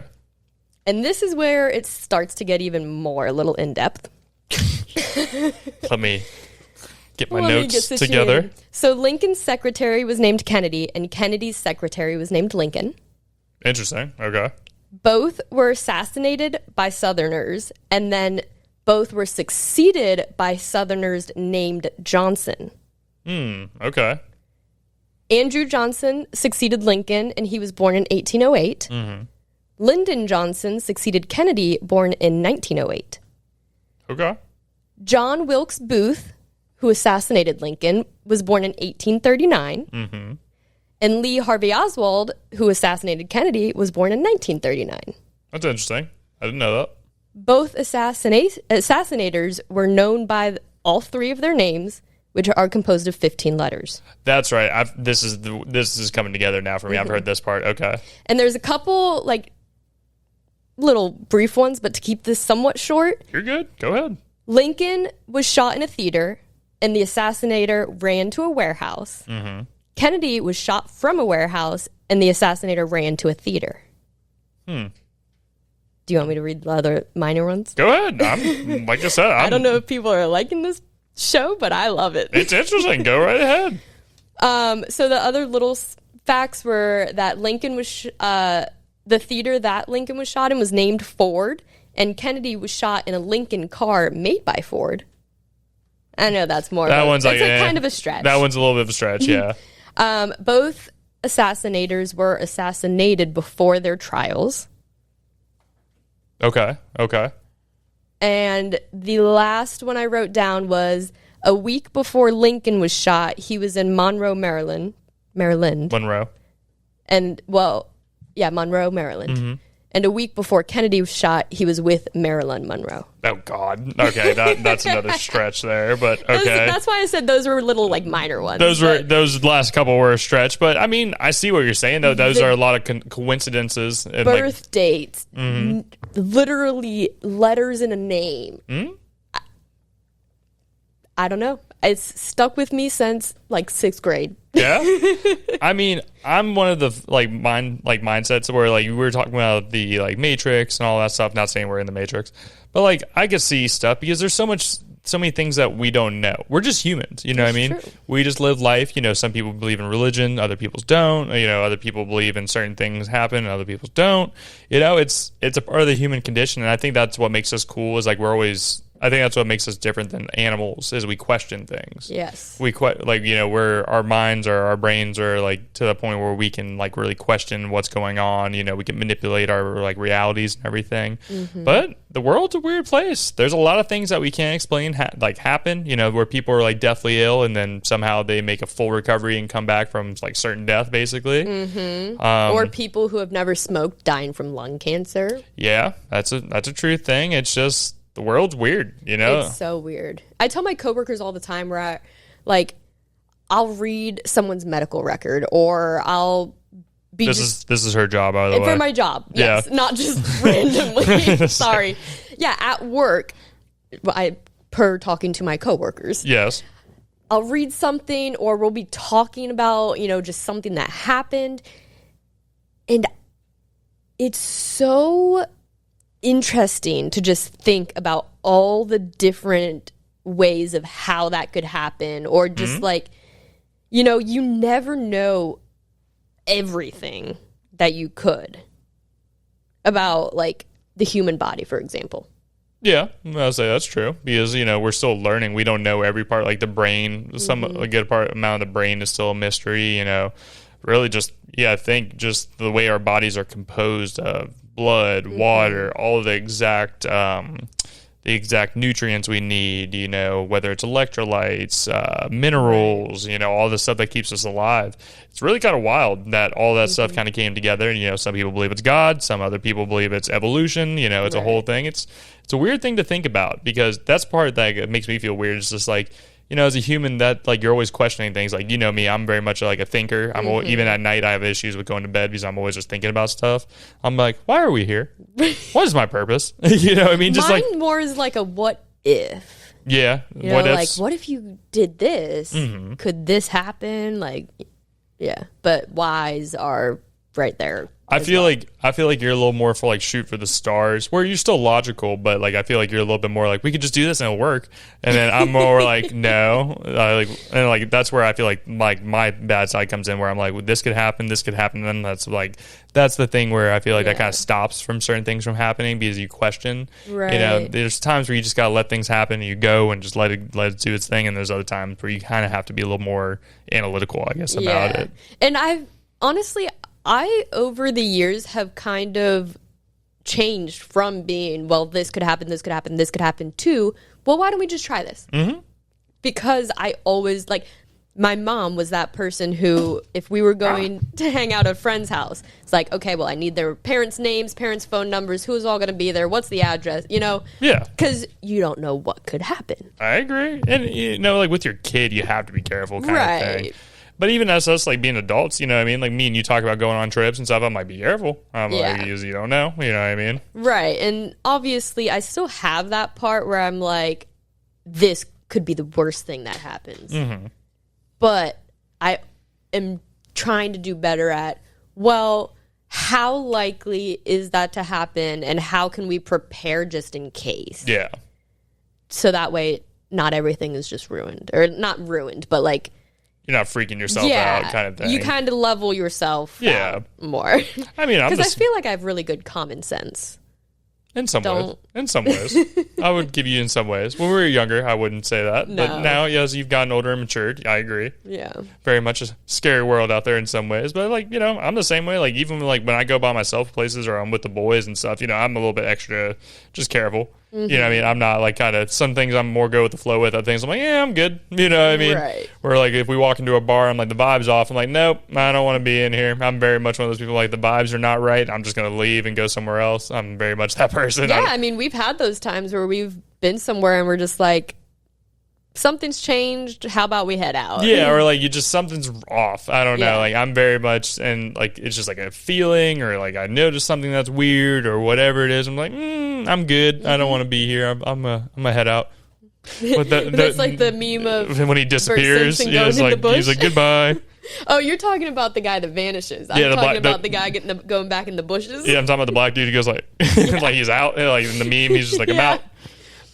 And this is where it starts to get even more a little in-depth. Let me get my notes together. So Lincoln's secretary was named Kennedy, and Kennedy's secretary was named Lincoln. Interesting. Okay. Both were assassinated by Southerners, and then both were succeeded by Southerners named Johnson. Okay. Andrew Johnson succeeded Lincoln, and he was born in 1808. Mm-hmm. Lyndon Johnson succeeded Kennedy, born in 1908. Okay. John Wilkes Booth, who assassinated Lincoln, was born in 1839. Mm-hmm. And Lee Harvey Oswald, who assassinated Kennedy, was born in 1939. That's interesting. I didn't know that. Both assassinators were known by all three of their names, which are composed of 15 letters. That's right. This is coming together now for me. Mm-hmm. I've heard this part. Okay. And there's a couple, like, little brief ones, but to keep this somewhat short. You're good. Go ahead. Lincoln was shot in a theater, and the assassinator ran to a warehouse. Mm-hmm. Kennedy was shot from a warehouse, and the assassinator ran to a theater. Do you want me to read the other minor ones? Go ahead. Like I said, I don't know if people are liking this show, but I love it. It's interesting. Go right ahead. So the other little facts were that Lincoln was the theater that Lincoln was shot in was named Ford, and Kennedy was shot in a Lincoln car made by Ford. I know that's more. It's kind of a stretch. That one's a little bit of a stretch, yeah. Both assassinators were assassinated before their trials. Okay. And the last one I wrote down was a week before Lincoln was shot, he was in Monroe, Maryland. Monroe. And, Monroe, Maryland. Mm-hmm. And a week before Kennedy was shot, he was with Marilyn Monroe. Oh, God. Okay, that's another stretch there, but okay. That's why I said those were little, like, minor ones. Those last couple were a stretch, but, I mean, I see what you're saying, though. Those are a lot of coincidences. And birth dates. Mm-hmm. Literally letters in a name. Mm-hmm. I don't know. It's stuck with me since, like, 6th grade. Yeah? I mean, I'm one of the, mindsets where, like, we were talking about the, like, Matrix and all that stuff. Not saying we're in the Matrix. But, like, I could see stuff because there's so many things that we don't know. We're just humans, you know what I mean? True. We just live life. You know, some people believe in religion, other people don't. You know, other people believe in certain things happen and other people don't. You know, it's a part of the human condition, and I think that's what makes us cool is, like, I think that's what makes us different than animals is we question things. Yes. Where our minds or our brains are, like, to the point where we can, like, really question what's going on. You know, we can manipulate our, like, realities and everything. Mm-hmm. But the world's a weird place. There's a lot of things that we can't explain happen, you know, where people are, like, deathly ill and then somehow they make a full recovery and come back from, like, certain death, basically. Mm-hmm. Or people who have never smoked dying from lung cancer. Yeah, that's a true thing. It's just... the world's weird, you know? It's so weird. I tell my coworkers all the time where I'll read someone's medical record or I'll be This is her job, by the way. For my job, yes. Yeah. Not just randomly. Sorry. Yeah, at work, per talking to my coworkers. Yes. I'll read something or we'll be talking about, you know, just something that happened. And it's so... interesting to just think about all the different ways of how that could happen or just like, you know, you never know everything that you could about like the human body, for example. Yeah, I'll say that's true because, you know, we're still learning. We don't know every part, like the brain, a good amount of the brain is still a mystery, you know, really just, I think just the way our bodies are composed of blood, water, all of the exact the exact nutrients we need, whether it's electrolytes, minerals, all the stuff that keeps us alive. It's really kind of wild that all that stuff kind of came together. And, some people believe it's God. Some other people believe it's evolution. It's a whole thing. It's a weird thing to think about, because that's part that makes me feel weird. It's just like, as a human, that like you're always questioning things. Like, me, I'm very much like a thinker. I'm even at night, I have issues with going to bed because I'm always just thinking about stuff. I'm like, why are we here? What is my purpose? Just Mine more is like a what if. Yeah. What if? Like, what if you did this? Could this happen? Like, yeah. But whys are right there. I feel like you're a little more for like shoot for the stars, where you're still logical, but like I feel like you're a little bit more like we could just do this and it'll work. And then I'm more like no, and that's where I feel like my bad side comes in, where I'm like, well, this could happen, and then that's the thing where I feel like that kind of stops from certain things from happening, because you question. Right. There's times where you just gotta let things happen and you go and just let it do its thing, and there's other times where you kind of have to be a little more analytical, I guess, about it. And I, over the years, have kind of changed from being, well, this could happen, to, well, why don't we just try this? Because I always, my mom was that person who, if we were going to hang out at a friend's house, it's like, okay, well, I need their parents' names, parents' phone numbers, who's all going to be there, what's the address, Yeah. Because you don't know what could happen. I agree. And, with your kid, you have to be careful kind of thing. But even as us, being adults, Like me and you talk about going on trips and stuff, I'm like, be careful. I'm like, you don't know. You know what I mean? Right. And obviously, I still have that part where I'm like, this could be the worst thing that happens. But I am trying to do better at, well, how likely is that to happen? And how can we prepare just in case? Yeah. So that way, not everything is just ruined. Or not ruined, but you're not freaking yourself out kind of thing. You kind of level yourself out more. I mean, because I feel like I have really good common sense. In some ways. I would give you in some ways. When we were younger, I wouldn't say that. No. But now, as you've gotten older and matured, I agree. Yeah. Very much a scary world out there in some ways. But, I'm the same way. Even when I go by myself places or I'm with the boys and stuff, I'm a little bit extra just careful. You know what I mean? I'm not some things I'm more go with the flow with. Other things I'm like, yeah, I'm good. You know what I mean? Right. Where if we walk into a bar, I'm like, the vibe's off. I'm like, nope, I don't want to be in here. I'm very much one of those people the vibes are not right. I'm just going to leave and go somewhere else. I'm very much that person. Yeah, we've had those times where we've been somewhere and we're just like, something's changed. How about we head out? Yeah, or something's off. I don't know. I'm very much, and it's just a feeling, or I noticed something that's weird or whatever it is. I'm like, I'm good. I don't want to be here. I'm gonna head out. That's like the meme of when he disappears. He's like goodbye. Oh, you're talking about the guy that vanishes. I'm talking about the guy going back in the bushes. Yeah, I'm talking about the black dude who goes he's out. In the meme, he's just I'm out.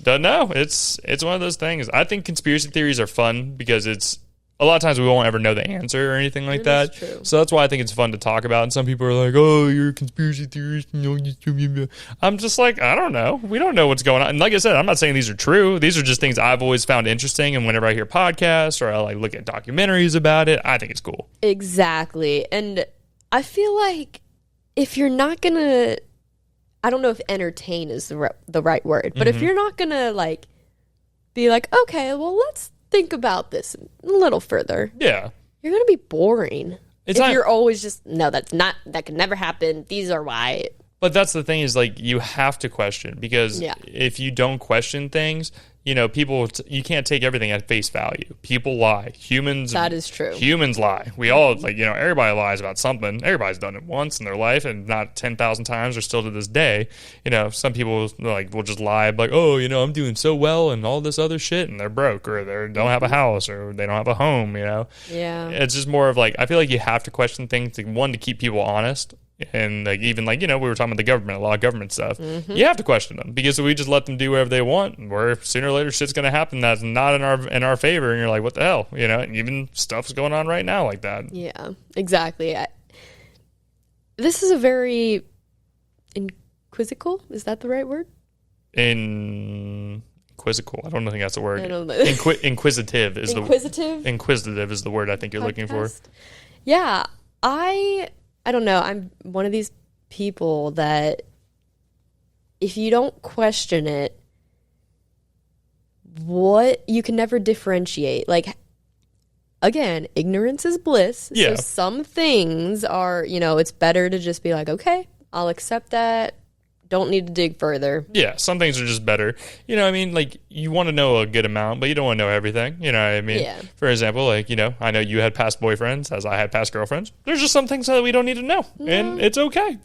Don't know. It's one of those things. I think conspiracy theories are fun because it's a lot of times we won't ever know the answer or anything like that. True. So that's why I think it's fun to talk about. And some people are like, "Oh, you're a conspiracy theorist." I'm just like, I don't know. We don't know what's going on. And like I said, I'm not saying these are true. These are just things I've always found interesting. And whenever I hear podcasts or I look at documentaries about it, I think it's cool. Exactly. And I feel like if you're not gonna, I don't know if entertain is the right word, but if you're not gonna be like, okay, well, let's think about this a little further. Yeah. You're gonna be boring. You're always just, no, that could never happen. These are why. But that's the thing is you have to question, because if you don't question things, people, you can't take everything at face value. People lie. Humans. That is true. Humans lie. We all, everybody lies about something. Everybody's done it once in their life, and not 10,000 times, or still to this day. Some people will just lie oh, I'm doing so well and all this other shit, and they're broke, or they don't have a house, or they don't have a home. Yeah. It's just more of I feel like you have to question things to keep people honest. And even we were talking about the government, a lot of government stuff. You have to question them, because we just let them do whatever they want, where sooner or later shit's going to happen that's not in our favor, and you're like, what the hell, And even stuff's going on right now like that. Yeah, exactly. This is a very inquisical. Is that the right word? Inquisical. I don't think that's the word. I don't know. Inquisitive is inquisitive is the word I think you're looking for. Yeah, I don't know. I'm one of these people that if you don't question it, what you can never differentiate. Like, again, ignorance is bliss. Yeah. So some things are, it's better to just be like, okay, I'll accept that. Don't need to dig further. Yeah, some things are just better. You know what I mean? Like, you want to know a good amount, but you don't want to know everything. You know what I mean? Yeah. For example, like, I know you had past boyfriends as I had past girlfriends. There's just some things that we don't need to know. Yeah. And it's okay.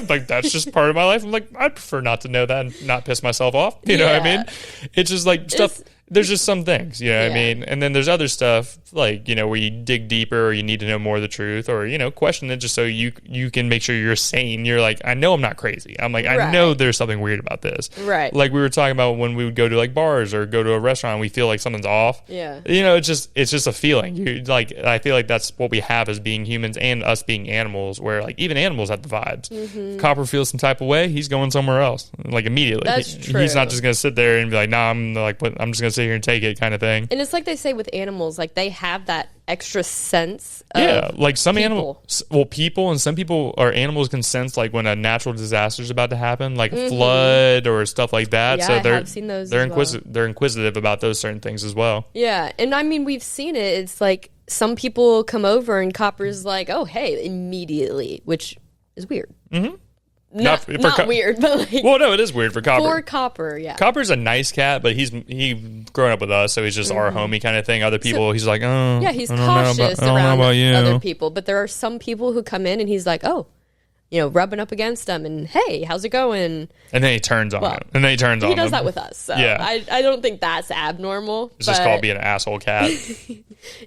Like, that's just part of my life. I'm like, I'd prefer not to know that and not piss myself off. You know what I mean? It's just like stuff. There's just some things, you know what I mean? And then there's other stuff, like, where you dig deeper or you need to know more of the truth or, question it just so you can make sure you're sane. You're like, I know I'm not crazy. I'm like, I know there's something weird about this. Right. Like we were talking about when we would go to, like, bars or go to a restaurant and we feel like something's off. Yeah. It's just a feeling. I feel like that's what we have as being humans and us being animals, where, like, even animals have the vibes. Mm-hmm. If Copper feels some type of way, he's going somewhere else, like, immediately. That's true. He's not just going to sit there and be like, nah, I'm just going to sit here and take it kind of thing. And it's like they say with animals, like they have that extra sense of like some people. People and some people or animals can sense, like, when a natural disaster is about to happen, like flood or stuff like that. Yeah, so I have seen those they're as well. They're inquisitive about those certain things as well. Yeah, and I mean, we've seen it. It's like some people come over and Copper's like, oh, hey, immediately, which is weird. Mm-hmm. Not weird, but like... Well, no, it is weird for Copper. For Copper, yeah. Copper's a nice cat, but he's grown up with us, so he's just our homie kind of thing. Other people, he's like, oh... Yeah, he's cautious around other people, but there are some people who come in and he's like, oh, rubbing up against them and, hey, how's it going? And then he turns on him. And then he turns on him. He does that with us, so yeah. I don't think that's abnormal. It's just called being an asshole cat.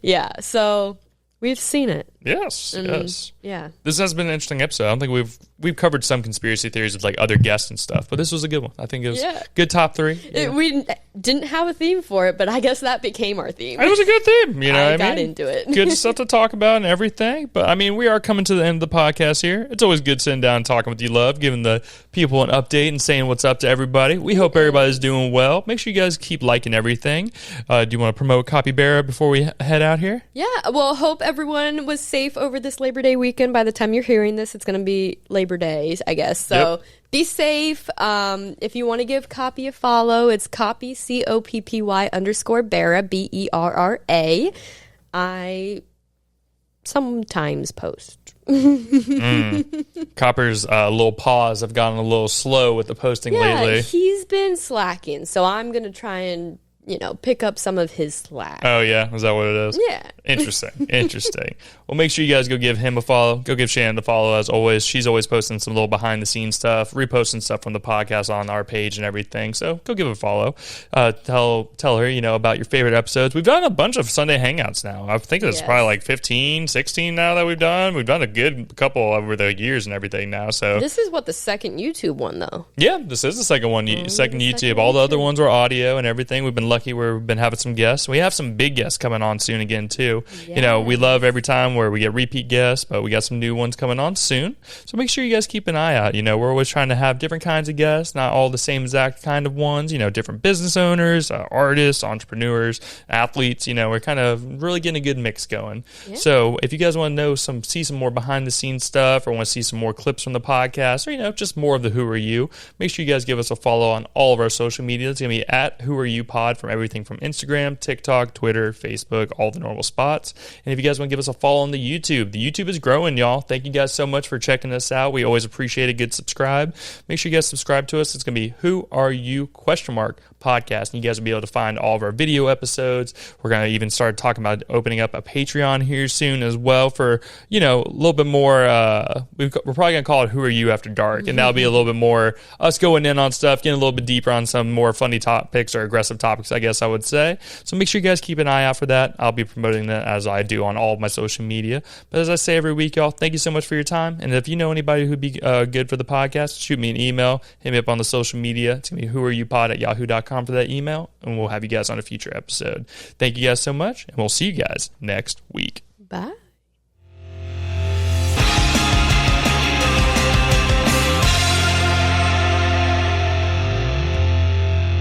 Yeah, so... We've seen it. Yes, yes. Yeah. This has been an interesting episode. I don't think we've covered some conspiracy theories with, like, other guests and stuff, but this was a good one. I think it was good top 3. Yeah. We didn't have a theme for it, but I guess that became our theme. It was a good theme, I got into it. Good stuff to talk about and everything. But, I mean, we are coming to the end of the podcast here. It's always good sitting down and talking with you, love, giving the people an update and saying what's up to everybody. We hope everybody's doing well. Make sure you guys keep liking everything. Do you want to promote Capybara before we head out here? Yeah, well, hope everyone was safe over this Labor Day weekend. By the time you're hearing this, it's going to be Labor Day, I guess. So be safe. If you want to give Copy a follow, it's Copy, COPPY_Berra, BERRA. I sometimes post. Copper's little paws have gotten a little slow with the posting lately. He's been slacking, so I'm going to try and pick up some of his slack. Oh, yeah? Is that what it is? Yeah. Interesting. Well, make sure you guys go give him a follow. Go give Shannon a follow, as always. She's always posting some little behind-the-scenes stuff, reposting stuff from the podcast on our page and everything. So go give her a follow. Tell her, about your favorite episodes. We've done a bunch of Sunday Hangouts now. I think it's probably like 15, 16 now that we've done. We've done a good couple over the years and everything now. So this is the second YouTube one, though. Yeah, this is the second one. Second YouTube. All the other ones were audio and everything. We've been lucky where we've been having some guests. We have some big guests coming on soon again, too. Yeah. We love every time where we get repeat guests, but we got some new ones coming on soon. So make sure you guys keep an eye out. We're always trying to have different kinds of guests, not all the same exact kind of ones. Different business owners, artists, entrepreneurs, athletes. We're kind of really getting a good mix going. Yeah. So if you guys want to see some more behind the scenes stuff, or want to see some more clips from the podcast, or just more of the Who Are You, make sure you guys give us a follow on all of our social media. It's going to be at Who Are You Pod from everything from Instagram, TikTok, Twitter, Facebook, all the normal spots. And if you guys want to give us a follow on the YouTube is growing, y'all. Thank you guys so much for checking us out. We always appreciate a good subscribe. Make sure you guys subscribe to us. It's going to be Who Are You podcast, and you guys will be able to find all of our video episodes. We're going to even start talking about opening up a Patreon here soon as well for, a little bit more, we're probably going to call it Who Are You After Dark, and that'll be a little bit more us going in on stuff, getting a little bit deeper on some more funny topics or aggressive topics, I guess I would say. So make sure you guys keep an eye out for that. I'll be promoting that as I do on all of my social media. But as I say every week, y'all, thank you so much for your time. And if you know anybody who'd be good for the podcast, shoot me an email, hit me up on the social media. It's going to be whoareyouPod@yahoo.com for that email, and we'll have you guys on a future episode. Thank you guys so much, and we'll see you guys next week. Bye.